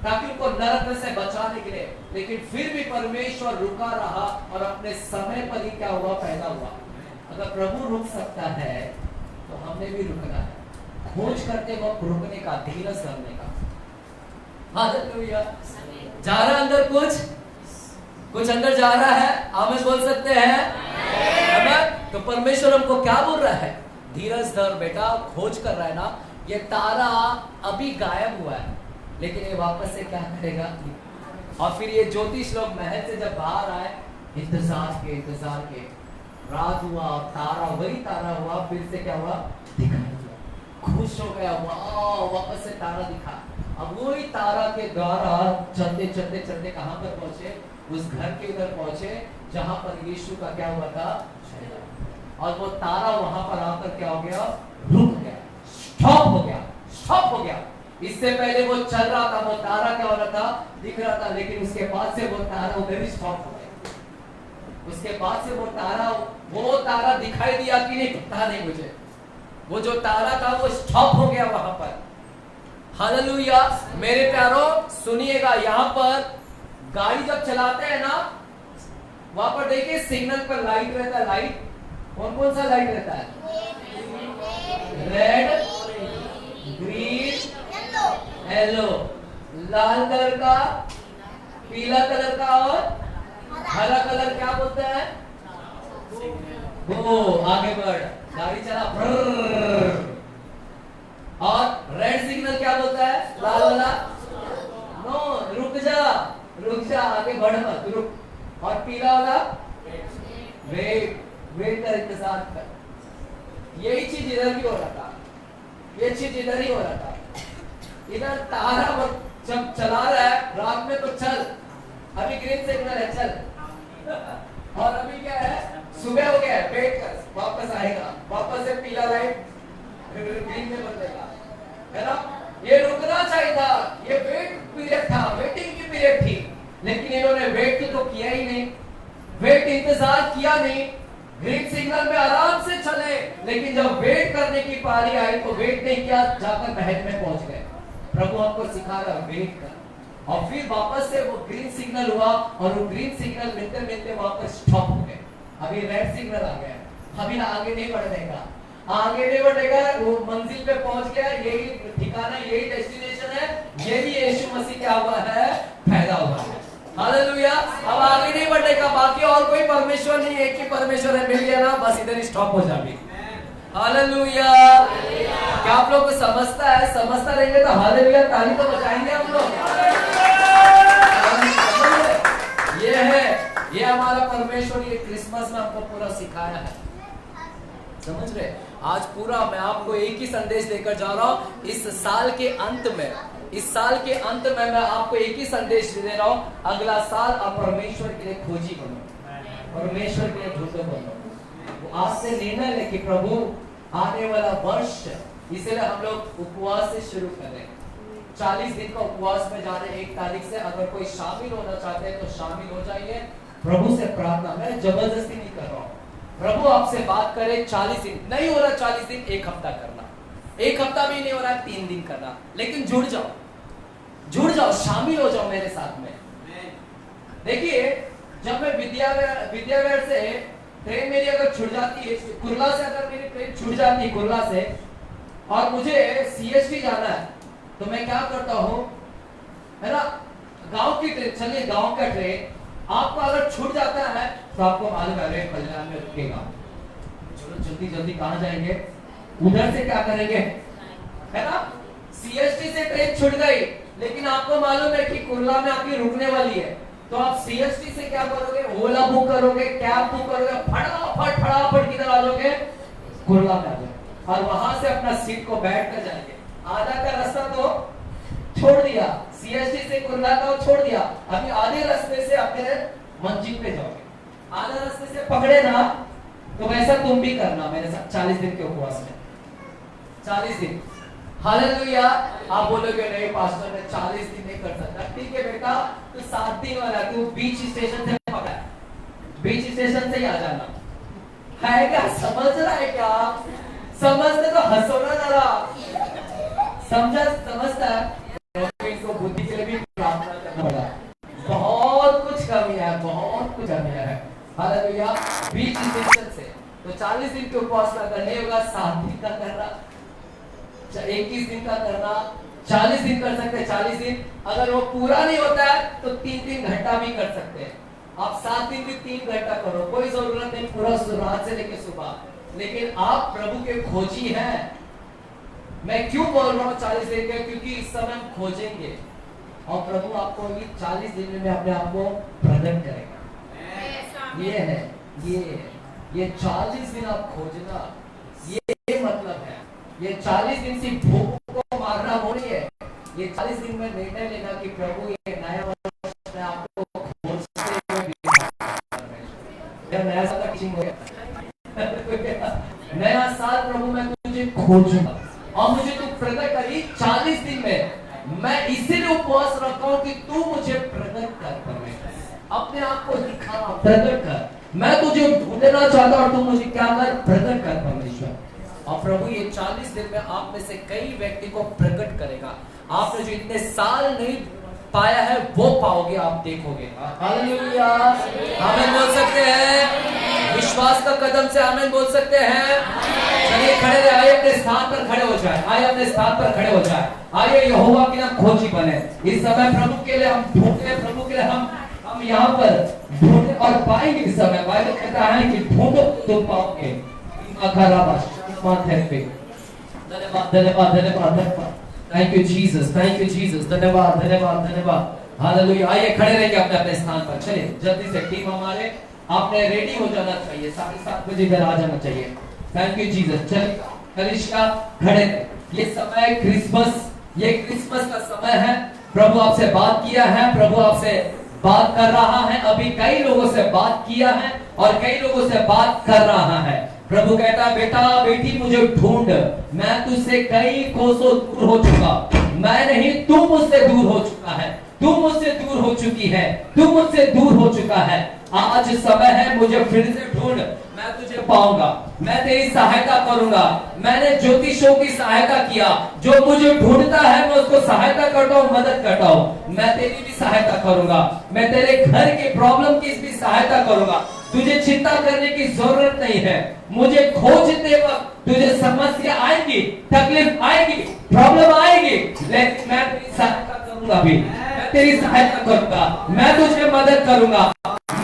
ताकि उनको नरक से बचाने के लिए, लेकिन फिर भी परमेश्वर रुका रहा और अपने समय पर ही क्या हुआ, पैदा हुआ। अगर प्रभु रुक सकता है तो हमने भी रुकना है, खोज करते वक्त रुकने का, धीरज करने का। हालेलुया। जा रहा अंदर कुछ अंदर जा रहा है, आमीन बोल सकते हैं, आमीन। तो परमेश्वर हमको क्या बोल रहा है, धीरज धर बेटा, खोज कर रहा है ना। ये तारा अभी गायब हुआ है, लेकिन ये वापस से क्या करेगा। और फिर ये ज्योतिष लोग महल से जब बाहर आए, इंतजार के रात हुआ, तारा वही तारा हुआ, फिर से क्या हुआ, दिखाई दिया, खुश हो गया, वापस से तारा दिखा। अब वही तारा के द्वारा चलते कहां पर पहुंचे, उस घर के उधर पहुंचे जहां पर यीशु का क्या हुआ था, और वो तारा वहां पर आकर क्या हो गया, रुक गया, स्टॉप हो गया। इससे पहले वो चल रहा था, वो तारा क्या हो रहा था, दिख रहा था, लेकिन उसके बाद से वो तारा उधर ही स्टॉप हो गया। उसके बाद से वो तारा दिखाई दिया कि नहीं पता नहीं मुझे, वो जो तारा था वो स्टॉप हो गया वहां पर। हालेलुया। मेरे प्यारों सुनिएगा, यहाँ पर गाड़ी जब चलाते हैं ना, वहां पर देखिए सिग्नल पर लाइट रहता है, लाइट कौन सा लाइट रहता है, रेड, ग्रीन, येलो, लाल कलर का, पीला कलर का और हरा कलर क्या बोलते हैं, वो आगे बढ़, गाड़ी चला, और रेड सिग्नल क्या बोलता है, लाल वाला, नो रुक जा, आगे बढ़ मत, रुक। और पीला वाला, वेट कर, इंतजार कर। यही चीज इधर भी हो रहा था, ये चीज इधर ही हो रहा था। इधर तारा जब चला रहा है रात में तो चल, अभी ग्रीन सिग्नल है, चल। और अभी क्या है, सुबह हो गया है, वेट कर, वापस आएगा, वापस से पीला लाइट ग्रीन में बदलेगा, है ना। ये रुकना चाहिए था, ये वेट पीरियड था, वेटिंग की पीरियड थी, लेकिन इन्होंने वेट तो किया ही नहीं, इंतजार किया नहीं, ग्रीन सिग्नल में आराम से चले, लेकिन जब वेट करने की पारी आई तो वेट नहीं किया, जाकर महल में पहुंच गए। प्रभु हमको सिखा रहा है वेट कर। और फिर वापस से वो ग्रीन सिग्नल हुआ, और वो ग्रीन सिग्नल मिलते वापस स्टॉप हो गए। अभी रेड सिग्नल आ गया, अभी आगे नहीं बढ़ेगा, वो मंजिल पे पहुंच गया, यही ठिकाना, यही डेस्टिनेशन है, ये भी यीशु मसीह क्या हुआ है, पैदा हुआ है। हालेलुया। अब आगे नहीं बढ़ेगा, बाकी और कोई परमेश्वर नहीं, एक ही परमेश्वर है, मिल गया ना, बस इधर ही स्टॉप हो जाए। हालेलुया। क्या आप लोग को समझता रहेंगे तो हालेलुया ताली तो बजाएंगे हम लोग। ये हमारा परमेश्वर, ये क्रिसमस में हमको पूरा सिखाया है, समझ रहे। आज पूरा मैं आपको एक ही संदेश देकर जा रहा हूँ। इस साल के अंत में मैं आपको एक ही संदेश दे रहा हूँ, अगला साल आप परमेश्वर के लिए खोजी बनो, परमेश्वर के लिए ढूंढो बनो। वो आज से निर्णय ले कि प्रभु आने वाला वर्ष, इसलिए हम लोग उपवास से शुरू करें। 40 दिन का उपवास में जा रहे हैं 1 तारीख से। अगर कोई शामिल होना चाहते हैं तो शामिल हो जाइए। प्रभु से प्रार्थना, मैं जबरदस्ती नहीं कर रहा हूँ, प्रभु आपसे बात करे 40 दिन, नहीं हो रहा 40 दिन, 1 हफ्ता करना, 1 हफ्ता भी नहीं हो रहा है 3 दिन करना, लेकिन जुड़ जाओ, शामिल हो जाओ मेरे साथ में। देखिए, जब मैं विद्यागढ़ से ट्रेन मेरी अगर छूट जाती है, कुर्ला से अगर मेरी ट्रेन छूट जाती है कुर्ला से, और मुझे सीएसटी जाना है, तो मैं क्या करता हूँ, है ना, गांव की ट्रेन, चलिए गांव का ट्रेन आपको अगर छूट जाता है तो आपको मालूम है कल्याण में रुकेगा, चलो जल्दी जल्दी कहाँ जाएंगे, उधर से क्या करेंगे, है ना। सीएसटी से ट्रेन छूट गई, लेकिन आपको मालूम है कि कुर्ला में आपकी रुकने वाली है, तो आप सीएसटी से क्या करोगे, ओला बुक करोगे, कैब बुक करोगे, फटाफट किधर आ जाओगे, कुर्ला में आ जाओगे, और वहां से अपना सीट को बैठ कर जाएंगे। आधा का रास्ता तो छोड़ दिया, सीएसटी से कुर्ला का छोड़ दिया, अभी आधे रास्ते से अपने मंजिल पे जाओगे। आधा रास्ते से पकड़े ना, तो वैसा तुम भी करना मेरे साथ 40 दिन के उपवास में। 40 दिन, हालेलुया। आप बोलोगे नहीं पास्टर मैं 40 दिन नहीं कर सकता, ठीक है बेटा, तो 7 दिन वाला तू बीच स्टेशन से पकड़ा, बीच स्टेशन से ही आ जाना, है क्या, समझ रहा है क्या, समझते तो हंसो ना जरा, समझता है, इनको बुद्धि के लिए भी प्रार्थना करना पड़ा, बहुत कुछ कमियां है, बहुत कुछ कमियां है, हालेलुया। बीच स्टेशन से तो 40 दिन के उपवास का करने होगा, 7 दिन का करना, 21 दिन का करना, 40 दिन कर सकते हैं, 40 दिन अगर वो पूरा नहीं होता है तो 3-3 घंटा भी कर सकते हैं। आप 7 दिन भी 3 घंटा करो, कोई जरूरत नहीं पूरा रात से लेकर सुबह, लेकिन आप प्रभु के खोजी हैं। मैं क्यों बोल रहा हूँ 40 दिन के, क्योंकि इस समय हम खोजेंगे और प्रभु आपको 40 दिन में अपने आप को प्रकट करेगा। ये 40 दिन आप खोजना, ये मतलब है, ये 40 दिन सिर्फ भूख को मारना हो नहीं है, ये 40 दिन में निर्णय लेना कि प्रभु ये नया वर्ष में आपको खोजते हुए नया साल का टीचिंग हो गया नया साल प्रभु मैं तुझे खोजूंगा और मुझे तू प्रकट करी 40 दिन में। मैं इसीलिए उपवास रखा हूं कि तू मुझे प्रकट कर, परमेश्वर अपने आप को दिखा, प्रकट कर। मैं तुझे ढूंढना चाहता और तू मुझे क्या कर, प्रकट कर परमेश्वर। और प्रभु ये 40 दिन में आप में से कई व्यक्ति को प्रकट करेगा। आपने जो इतने साल नहीं पाया है वो पाओगे, आप देखोगे। हालेलुया, आमीन बोल सकते हैं, विश्वास का कदम से आमीन बोल सकते हैं। चलिए खड़े रहे, आइए अपने स्थान पर खड़े हो जाए, आइए अपने स्थान पर खड़े हो जाए, आइए यहोवा की ना खोजी बने। इस समय प्रभु के लिए हम ढूंढते, प्रभु के लिए हम यहाँ पर ढूंढे और पाएंगे। इस समय बाइबल कहता है कि ढूंढो तुम पाओगे। धन्यवाद धन्यवाद धन्यवाद धन्यवाद, thank you Jesus, thank you Jesus, धन्यवाद धन्यवाद धन्यवाद, हालेलुया। आइए खड़े रहेंगे अपने अपने स्थान पर। चलिए जल्दी से टीम हमारे आपने रेडी हो जाना चाहिए, 7:30 बजे इधर आ जाना चाहिए। Thank you Jesus. चलिए कलिसिया खड़े, ये समय क्रिसमस, ये क्रिसमस का समय है। प्रभु आपसे बात किया है, प्रभु आपसे बात कर रहा है, अभी कई लोगों से बात किया है और कई लोगों से बात कर रहा है। प्रभु कहता है बेटा बेटी मुझे ढूंढ, मैं तुझसे कई कोसों दूर हो चुका, मैं नहीं तू मुझसे दूर हो चुका है, तू मुझसे दूर हो चुकी है, तू मुझसे दूर हो चुका है। आज समय है मुझे फिर से ढूंढ, मैं तुझे पाऊंगा, मैं तेरी सहायता करूंगा। मैंने ज्योतिषों की सहायता किया, जो मुझे ढूंढता है मैं उसको सहायता करता हूँ, मदद करता हूँ। मैं तेरी भी सहायता करूंगा, मैं तेरे घर की प्रॉब्लम की भी सहायता करूंगा। तुझे चिंता करने की जरूरत नहीं है। मुझे खोजते वक्त तुझे समस्या आएगी, तकलीफ आएगी, प्रॉब्लम आएगी, लेकिन मैं तेरी सहायता करूंगा भी, मैं तेरी सहायता करूंगा, मैं तुझे मदद करूंगा,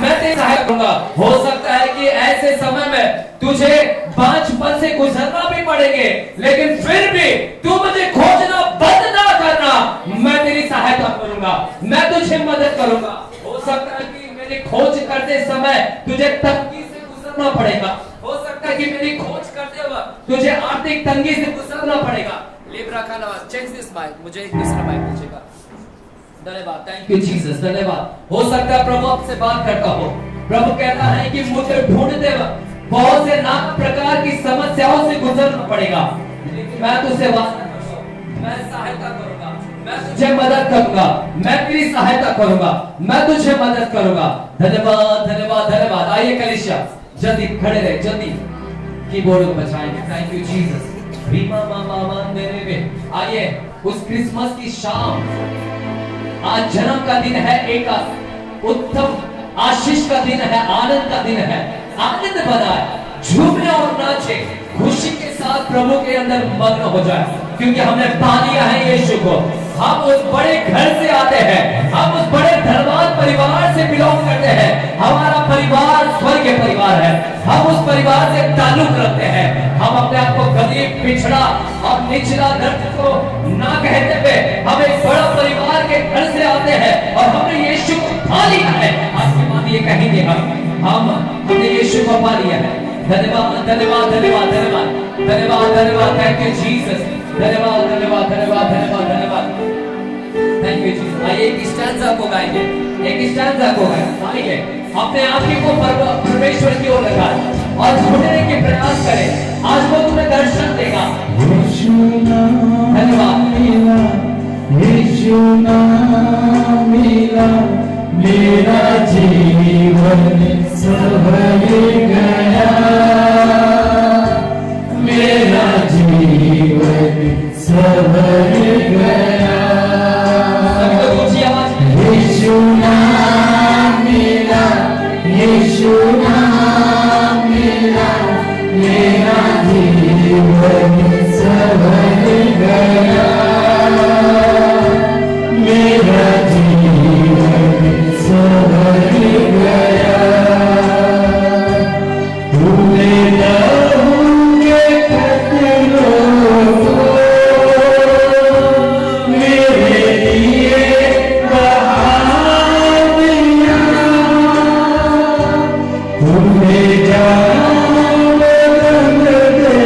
मैं तेरी सहायता करूंगा। हो सकता है कि ऐसे समय में तुझे बांझपन से गुजरना भी पड़ेंगे, लेकिन फिर भी तू मुझे खोजना बंद ना करना, मैं तेरी सहायता करूंगा, मैं तुझे मदद करूंगा। हो सकता है कि मेरी खोज करते समय तुझे तंगी से गुजरना पड़ेगा, हो सकता है कि मेरी खोज करते वक्त तुझे आर्थिक तंगी से गुजरना पड़ेगा। लिब्रा का नवाज चेक दिस माइक, मुझे एक दूसरा माइक दीजिएगा। धन्यवाद, थैंक यू जीसस, धन्यवाद। हो सकता है प्रभु आपसे बात करता हो, प्रभु कहता है कि मुझे ढूंढते वक्त बहुत से नाना प्रकार की समस्याओं से गुजरना पड़ेगा, लेकिन मैं तुझसे वादा करता हूं, मैं सहायता करूंगा, मैं तुझे मदद करूंगा, मैं तेरी सहायता करूंगा, मैं तुझे मदद करूंगा। धन्यवाद धन्यवाद धन्यवाद। आइए कलिसिया जल्दी खड़े रहे, जल्दी कीबोर्ड को बजाएंगे। Thank you Jesus. रीमा मामा मान देने में आइए उस क्रिसमस की शाम, आज जन्म का दिन है, एक उत्तम आशीष का दिन है, आनंद का दिन है। आनंद बनाए, झूमे और नाचे, खुशी के साथ प्रभु के अंदर मग्न हो जाए, क्योंकि हमने पा लिया है यीशु को। हम उस बड़े घर से आते हैं, हम उस बड़े धर्मात्म परिवार से बिलोंग करते हैं। हमारा परिवार स्वर्ग परिवार है, हम उस परिवार से ताल्लुक रखते हैं। हम अपने आप को गरीब, पिछड़ा और निचला दर्द को ना कहते हुए हम एक बड़ा परिवार के घर से आते हैं और हमने यीशु को पा लिया है। आज के बाद ये कहेंगे हमने यीशु को पा लिया है। धन्यवाद धन्यवाद धन्यवाद धन्यवाद धन्यवाद धन्यवाद। Thank you Jesus. धन्यवाद धन्यवाद धन्यवाद धन्यवाद धन्यवाद। Thank you Jesus. आइए एक स्टैंजा को गाएंगे, एक स्टैंजा को गाएंगे। अपने आप को परमेश्वर की ओर लगाएं और ढूंढने के प्रयास करें। आज वो तुम्हें दर्शन देगा। धन्यवाद। यीशु नाम मिला, मेरा जीवन संवर गया, मेरा जीवन संवर गया। यीशु नाम मिला, यीशु नाम मिला, मेरा जीवन संवर गया, मेरा जीवन संवर गया। तूने लहू के कतलों को मेरे लिए बहा दिया, तूने जान देकर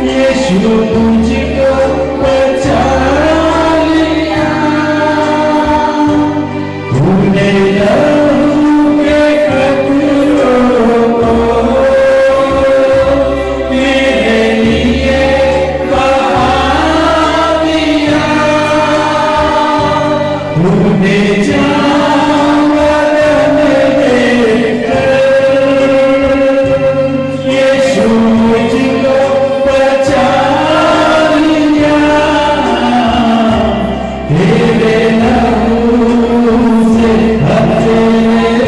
यीशु मुझको बचा लिया, तूने लहू के कतलों को मेरे लिए बहा दिया, तूने जान देकर यीशु मुझको बचा लिया, तेरे लहू से, तेरे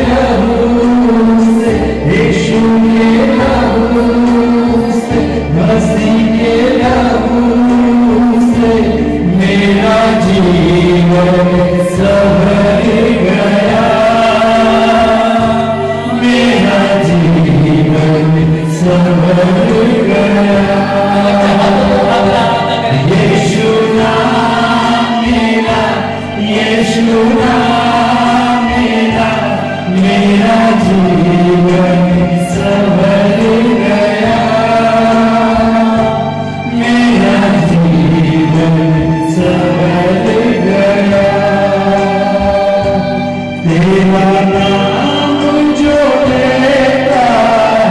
लहू से, यीशु के लहू से, मसीह के लहू से मेरा जीवन संवर गया, मेरा जीवन संवर गया। यीशु नाम मिला, यीशु नाम मिला, मेरा जीवन संवर गया, मेरा जीवन संवर गया। तेरा नाम जो लेता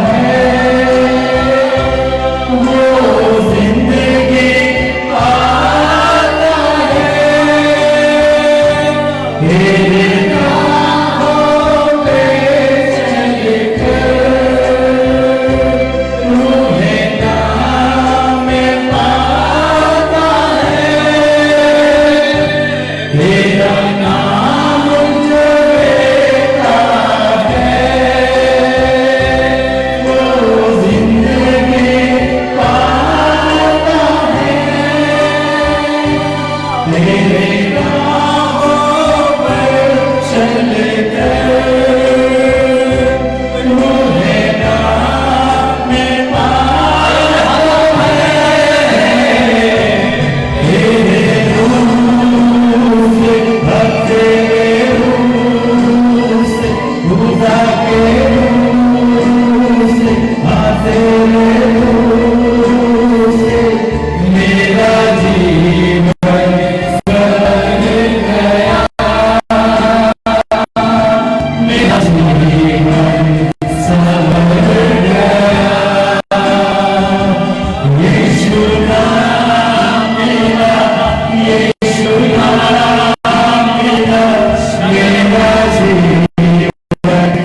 है वो जिंदगी पाता है, तेरे नामों पे चलकर तुम्हें नाम पाता है, तेरा नाम जो लेता है वो जिंदगी पाता है, तेरे नामों पर चलकर तुम्हें नाम पाता है, तेरे रूह से, तेरे रूह से, खुदा के रूह से, तेरे रूह से मेरा जीवन संवर गया, मेरा जीवन संवर गया। यीशु नाम मिला, यीशु नाम मिला, मेरा जीवन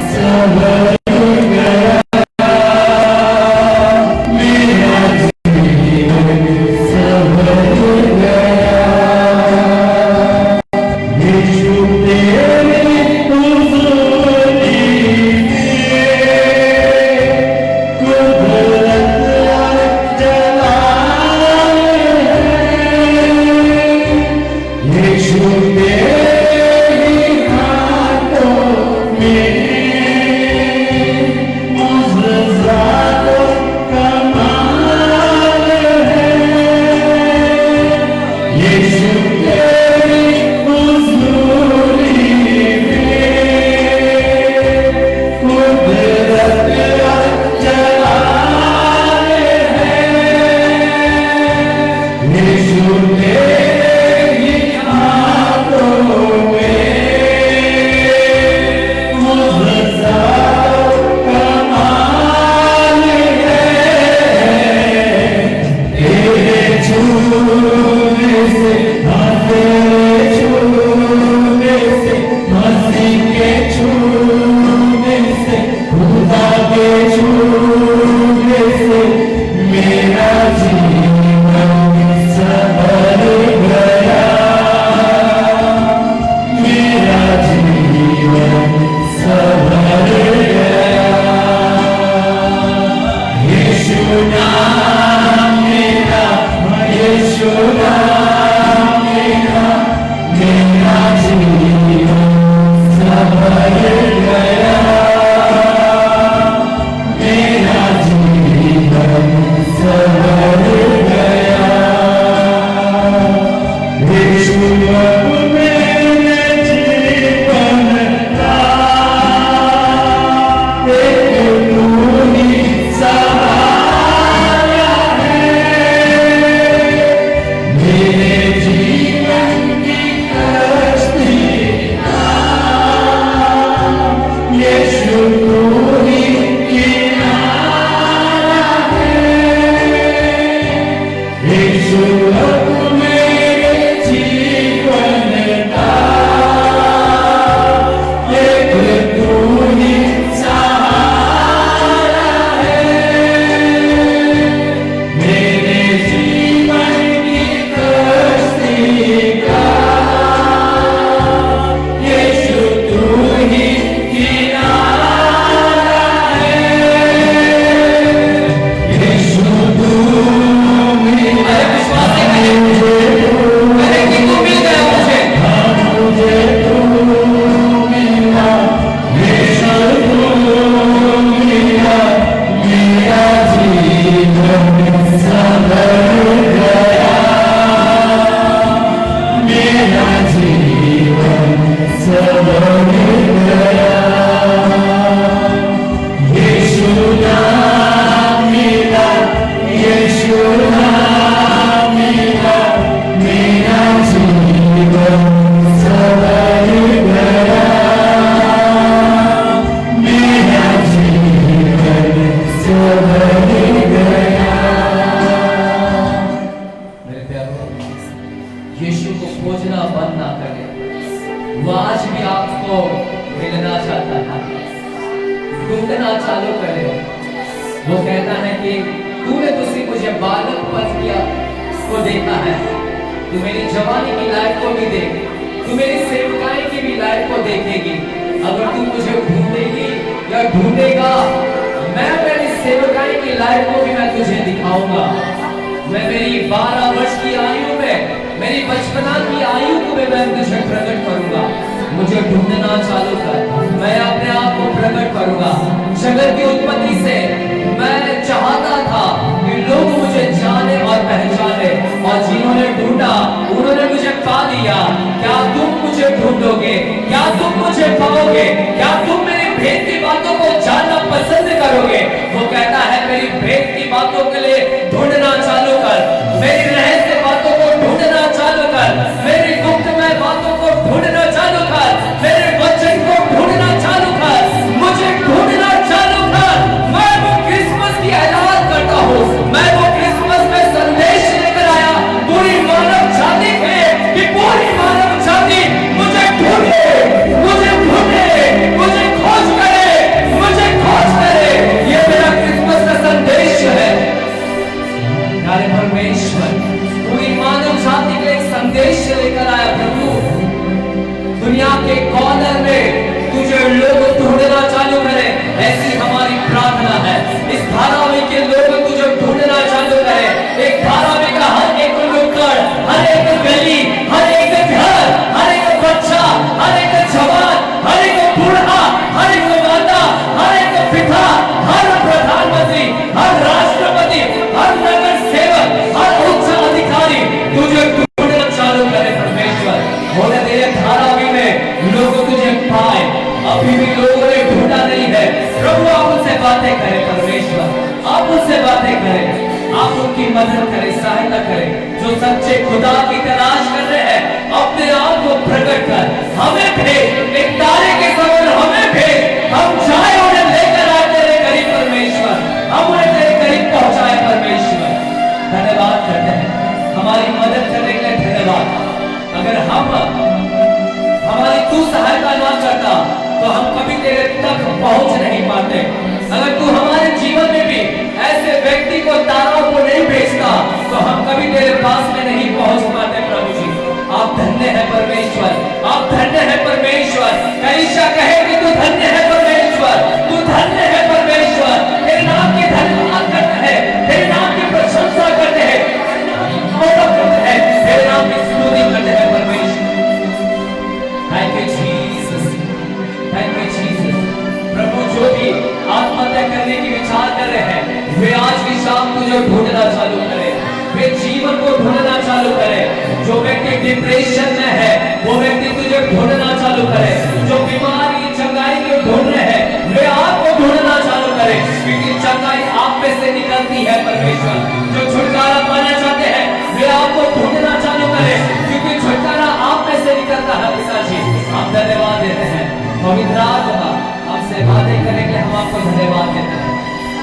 सवर गया। यीशु नाम मिला, यीशु नाम मिला, मेरा जीवन सवर गया, मेरा जीवन सवर गया। मेरे प्यारों, यीशु को खोजना बंद ना करें। वो आज भी आपको मिलना चाहता है, ढूंढना चालू करें। वो कहता है कि तूने तो सिर्फ मुझे बालकपन किया को देखा है, तू मेरी जवानी की लाइफ को भी देख, तू मेरी सेवकाई की भी लाइफ को देखेगी। अगर तू मुझे ढूंढेगी या ढूंढेगा, मैं मेरी सेवकाई की लाइफ को भी मैं तुझे दिखाऊंगा। मैं मेरी 12 वर्ष की आयु में, मेरी बचपना की आयु को भी मैं तुझे प्रकट करूंगा। मुझे ढूंढना चालू कर, मैं अपने आप को प्रकट करूंगा। जगत की उत्पत्ति से मैं चाहता था कि लोग मुझे जाने और पहचाने, और जिन्होंने ढूंढा उन्होंने मुझे पा लिया। क्या तुम मुझे ढूंढोगे? क्या तुम मुझे पाओगे? क्या तुम मेरी भेद की बातों को जानना पसंद करोगे? वो कहता है मेरी भेद की बातों के लिए ढूंढना चालू कर, मेरी रहस्य बातों को ढूंढना चालू कर, मेरी गुप्तमय बातों को ढूंढना चालू कर, मेरे वचन को ढूंढना चालू कर, मुझे ढूंढना चालू कर। मैं वो क्रिसमस की ऐलान करता हूँ, मैं वो क्रिसमस में संदेश लेकर आया पूरी मानव जाति के, कि पूरी मानव जाति मुझे ढूंढे, मुझे ढूंढे, मुझे खोज करे, मुझे खोज करे। ये मेरा क्रिसमस का संदेश है। प्यारे परमेश्वर, पूरी मानव जाति के एक संदेश लेकर आया प्रभु। दुनिया के कॉर्नर में तुझे लोग ढूंढना चालू करें, ऐसी हमारी प्रार्थना है। इस धारावाहिक के लोग तुझे ढूंढना चालू करें। एक धारावाहिक का हर एक नुक्कड़, हर एक गली, हर एक घर, हर एक बच्चा, हर एक जवान, हर एक बूढ़ा, हर एक माता, हर एक पिता, हर प्रधानमंत्री, हर राष्ट्रपति, हर नगर सेवक, हर उच्च अधिकारी तुझे ढूंढना चालू करे परमेश्वर। होने तेरे धारावाहिक में लोग तुझे पाए, अभी भी लोगों ने ढूंढा नहीं है। प्रभु आप उनसे बातें करें परमेश्वर, आप उनसे बातें करें, आप उनकी मदद करें, सहायता करें। जो सच्चे खुदा की तलाश कर रहे हैं, अपने आप को प्रकट कर, हमें भेज, एक तारे के समान हमें भेज, हम जाए उन्हें लेकर आए तेरे करीब परमेश्वर, हम उन्हें तेरे करीब पहुंचाए परमेश्वर। धन्यवाद करते हैं हमारी मदद करने के लिए, धन्यवाद। अगर हमारी तू सहायता ना करता तो हम कभी तेरे तक पहुंच नहीं पाते। अगर तू हमारे जीवन में भी ऐसे व्यक्ति को, तारों को नहीं भेजता तो हम कभी तेरे पास में नहीं पहुंच पाते। प्रभु जी आप धन्य है परमेश्वर, आप धन्य है परमेश्वर। कलीसिया कहे कि तू धन्य है परमेश्वर, तू धन्य है परमेश्वर। तेरे नाम की धन्यवाद करते हैं, तेरे नाम की प्रशंसा करते हैं, तेरे नाम की स्तुति करते हैं परमेश्वर। Thank you Jesus, thank you Jesus. प्रभु जो भी आत्महत्या करने की विचार कर रहे हैं, वे आज की शाम तुझे ढूंढना चालू करें, वे जीवन को ढूंढना चालू करें। जो व्यक्ति डिप्रेशन में है वो व्यक्ति तुझे ढूंढना चालू करे। जो बीमारी चंगाई को ढूंढ रहे हैं वे आपको ढूंढना चालू करें, क्योंकि चंगाई आप में से निकलती है परमेश्वर। जो छुटकारा पाना चाहते हैं वे आपको ढूंढना चालू करें, क्योंकि छुटकारा आप में से निकलता है। पिताजी हम धन्यवाद देते हैं, पवित्र आत्मा आपसे बातें करने के लिए हम आपको धन्यवाद देते हैं।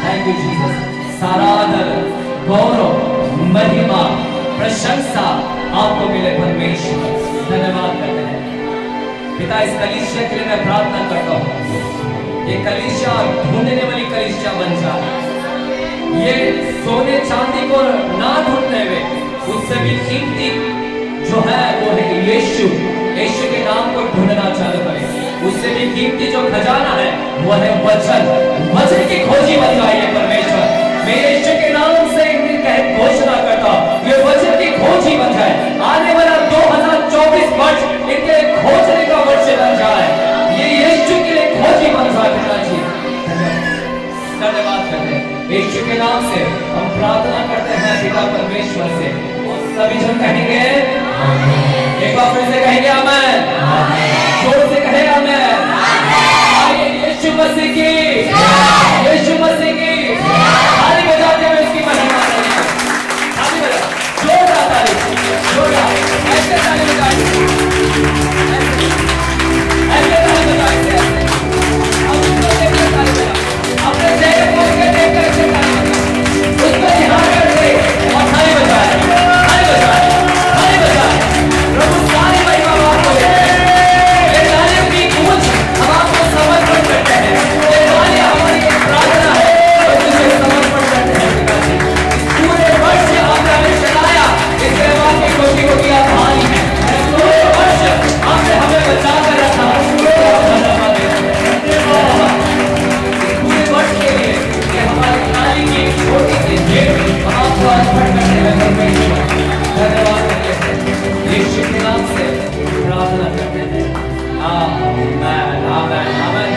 Thank you Jesus. सारा आदर, गौरव, महिमा, प्रशंसा आपको मिले परमेश्वर। धन्यवाद करते हैं पिता। इस कलीसिया के लिए मैं प्रार्थना करता हूँ, ये कलीसिया ढूंढने वाली कलीसिया बन जाए। ये सोने चांदी को ना ढूंढने में, उससे भी कीमती जो है वो है यीशु। यीशु के नाम को ढूंढना चालू करें। उससे भी कीमती जो खजाना है वो है वचन। वचन की खोजी बन जाइए परमेश्वर। मैं यीशु के नाम से घोषणा करता हूं, ये वचन की खोजी बन जाए। आने वाला 2024 वर्ष इनके खोजने का वर्ष बन जाए। ये यीशु के लिए खोजी बन जाए। पिताजी धन्यवाद करते हैं, यीशु के नाम से हम प्रार्थना करते हैं पिता परमेश्वर से। और सभी जन कहेंगे, एक बार फिर से कहेंगे आमीन। जोर से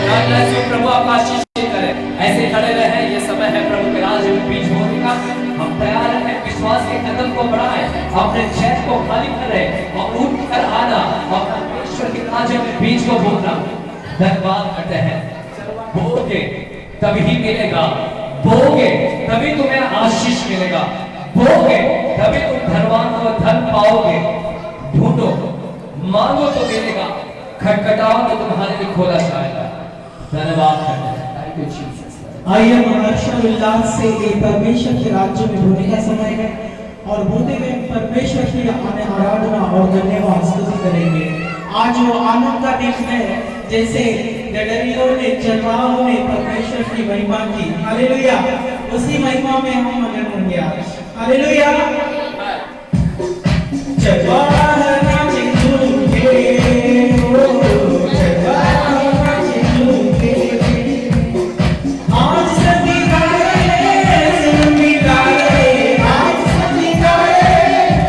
God bless you, प्रभु आपका आशीष करे। ऐसे खड़े रहे, ये समय है प्रभु के राज्य में बीज बोने का। हम तैयार हैं, विश्वास के कदम को बढ़ाएं, अपने चैन को खाली करें और उठ कर आना और परमेश्वर के राज्य में बीज को बोना। धन्यवाद करते हैं। बोगे तभी मिलेगा, बोगे तभी तुम्हें आशीष मिलेगा, बोगे तभी तुम धनवान को धन पाओगे। ढूंढो, मांगो तो मिलेगा, खटखटाओ तो तुम्हारे लिए खोला जाएगा। धन्यवाद करते हैं। Thank you Jesus. आइए हम हर्ष और उल्लास से ये परमेश्वर के राज्य में होने का समय है और होते हुए परमेश्वर की आराधना और धन्यवाद स्तुति करेंगे। आज वो आनंद का दिन है, जैसे गडरियों ने चरवाहों ने परमेश्वर की महिमा की। हालेलुया। उसी महिमा में हम मगन होंगे आज। हालेलुया। चरवाह नाचे झूमे, चरवाह नाचे झूमे, आज सभी गाए सुर मिलाए, आज सभी गाए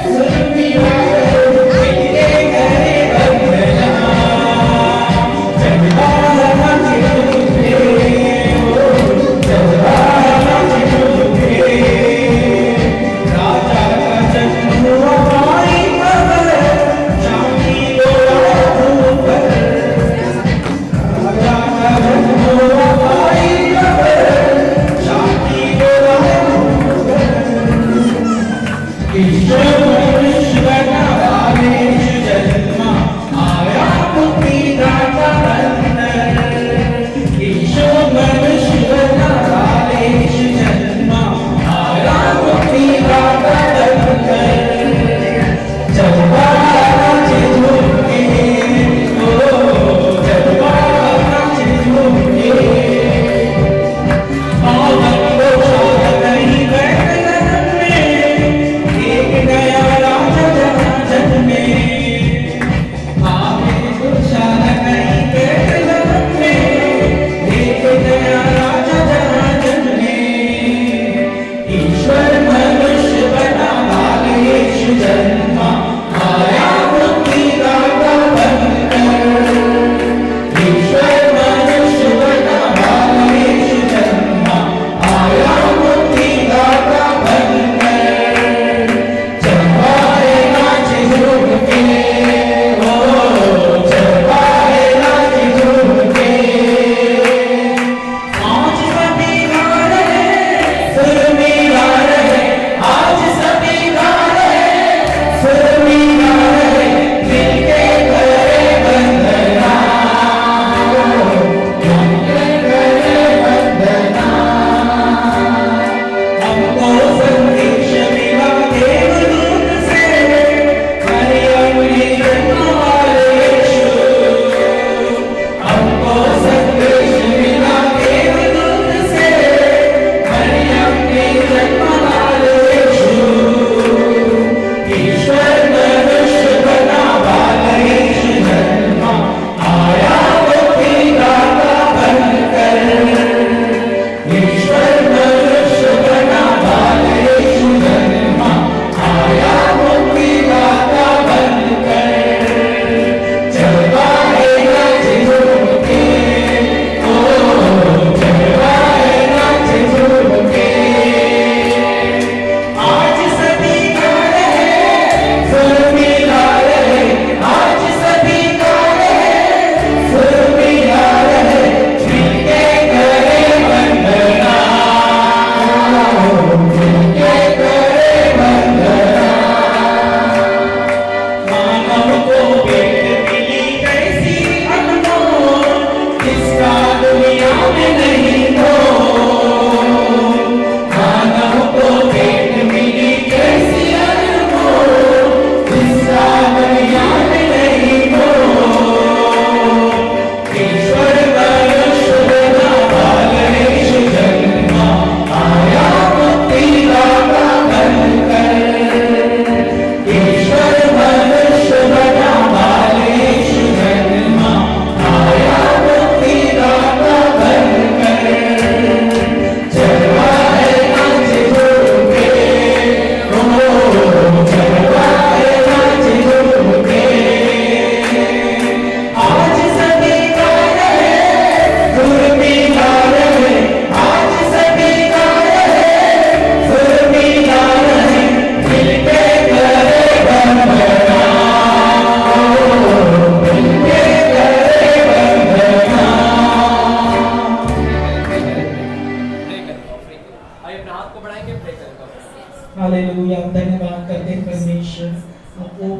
सुर मिलाए, मेरे घरे बंधना चरवाह नाचे झूमे, चरवाह नाचे झूमे, राजा का जन्म हुआ भाई मगर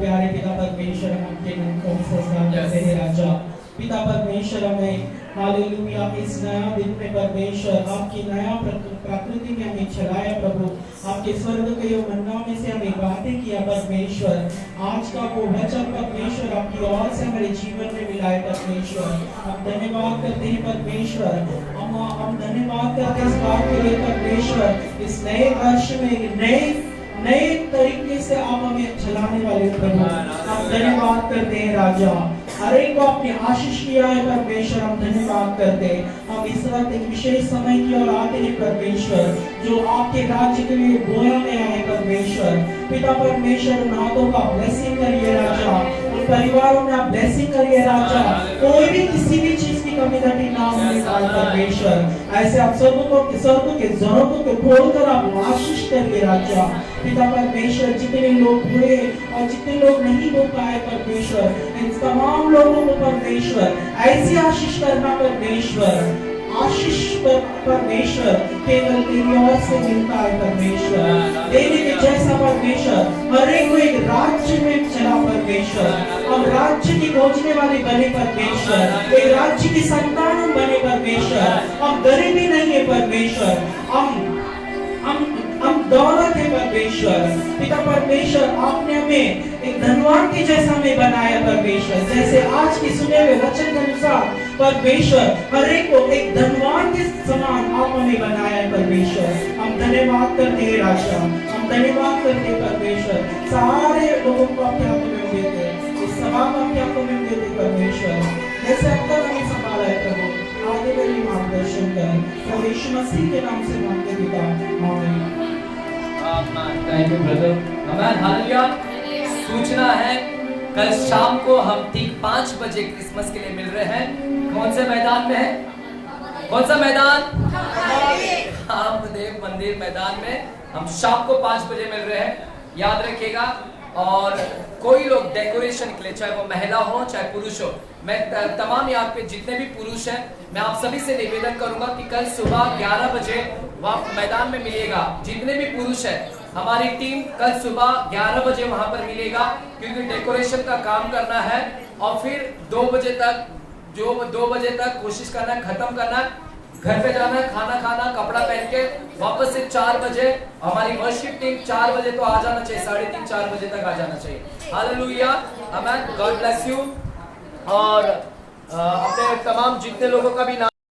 प्यारे पिता परमेश्वर, हम आपके नाम को सजदा करते हैं राजा। पिता परमेश्वर, हमें हालेलुया इस नया दिन में परमेश्वर आपकी नया प्रकृति में हमें चलाया प्रभु, आपके स्वर्ग के यो मन्ना में से हमें बातें किया परमेश्वर। आज का वो वचन परमेश्वर आपकी ओर से हमारे जीवन में मिलाए परमेश्वर। हम धन्यवाद करते हैं परमेश्वर, हम धन्यवाद करते हैं इस बात के लिए परमेश्वर, इस नए वर्ष में नए तरीके से आप हमें चलाने वाले प्रभु, हम धन्यवाद करते हैं राजा। हर एक को आपने आशीष किया है परमेश्वर, हम धन्यवाद करते हैं। हम इस वक्त एक विशेष समय की ओर आते हैं परमेश्वर, जो आपके राज्य के लिए बोया गया है परमेश्वर। पिता परमेश्वर, उन हाथों का ब्लेसिंग करिए राजा, उन परिवारों में आप ब्लेसिंग करिए राजा, कोई भी किसी भी चीज की कमी घटी ना होने पाए परमेश्वर। ऐसे आप स्वर्गों के जरूरतों को खोलकर आप आशीष करिए राजा। पिता परमेश्वर, जितने लोग हुए और जितने लोग नहीं हो पाए परमेश्वर, इन तमाम लोगों को परमेश्वर ऐसी आशीष करना परमेश्वर। आशीष परमेश्वर केवल तेरी ओर से मिलता है परमेश्वर। देने के जैसा परमेश्वर हर एक को एक राज्य में चला परमेश्वर। हम राज्य की खोजने वाले बने परमेश्वर, एक राज्य की संतान हम बने परमेश्वर। हम गरीबी नहीं है परमेश्वर, हम दौलत है परमेश्वर। पिता परमेश्वर, आपने हमें एक धनवान के जैसा हमें बनाया परमेश्वर। जैसे आज की सुने हुए वचन के अनुसार परमेश्वर हर एक को एक धनवान के समान आप हमें बनाया है परमेश्वर। हम धन्यवाद करते हैं राजा, हम धन्यवाद करते हैं परमेश्वर। सारे लोगों को आपके हाथों में देते हैं, इस सभा को आपके हाथों में देते परमेश्वर। जैसे अब तक हमें संभाला है प्रभु, आगे मेरी मार्गदर्शन कर, प्रभु यीशु मसीह के नाम से मांगते पिता, आमीन। Thank you brother. Amen, hallelujah. सूचना है, कल शाम को हम ठीक 5 बजे क्रिसमस के लिए मिल रहे हैं। कौन से मैदान में है? कौन सा मैदान? देव मंदिर मैदान में हम शाम को 5 बजे मिल रहे हैं, याद रखिएगा। और कोई लोग डेकोरेशन के लिए, चाहे वो महिला हो चाहे पुरुष हो, मैं तमाम यहाँ पे जितने भी पुरुष हैं, मैं आप सभी से निवेदन करूंगा कि कल सुबह 11 बजे वहाँ मैदान में मिलिएगा। जितने भी पुरुष हैं, हमारी टीम कल सुबह 11 बजे वहां पर मिलेगा, क्योंकि डेकोरेशन का काम करना है। और फिर 2 बजे तक, जो 2 बजे तक कोशिश करना है, खत्म करना है, घर पे जाना है, खाना खाना, कपड़ा पहन के वापस से 4 बजे हमारी वर्शिप टीम 4 बजे तो आ जाना चाहिए, 3:30-4 बजे तक आ जाना चाहिए। Hallelujah, amen, God bless you. और अपने तमाम जितने लोगों का भी नाम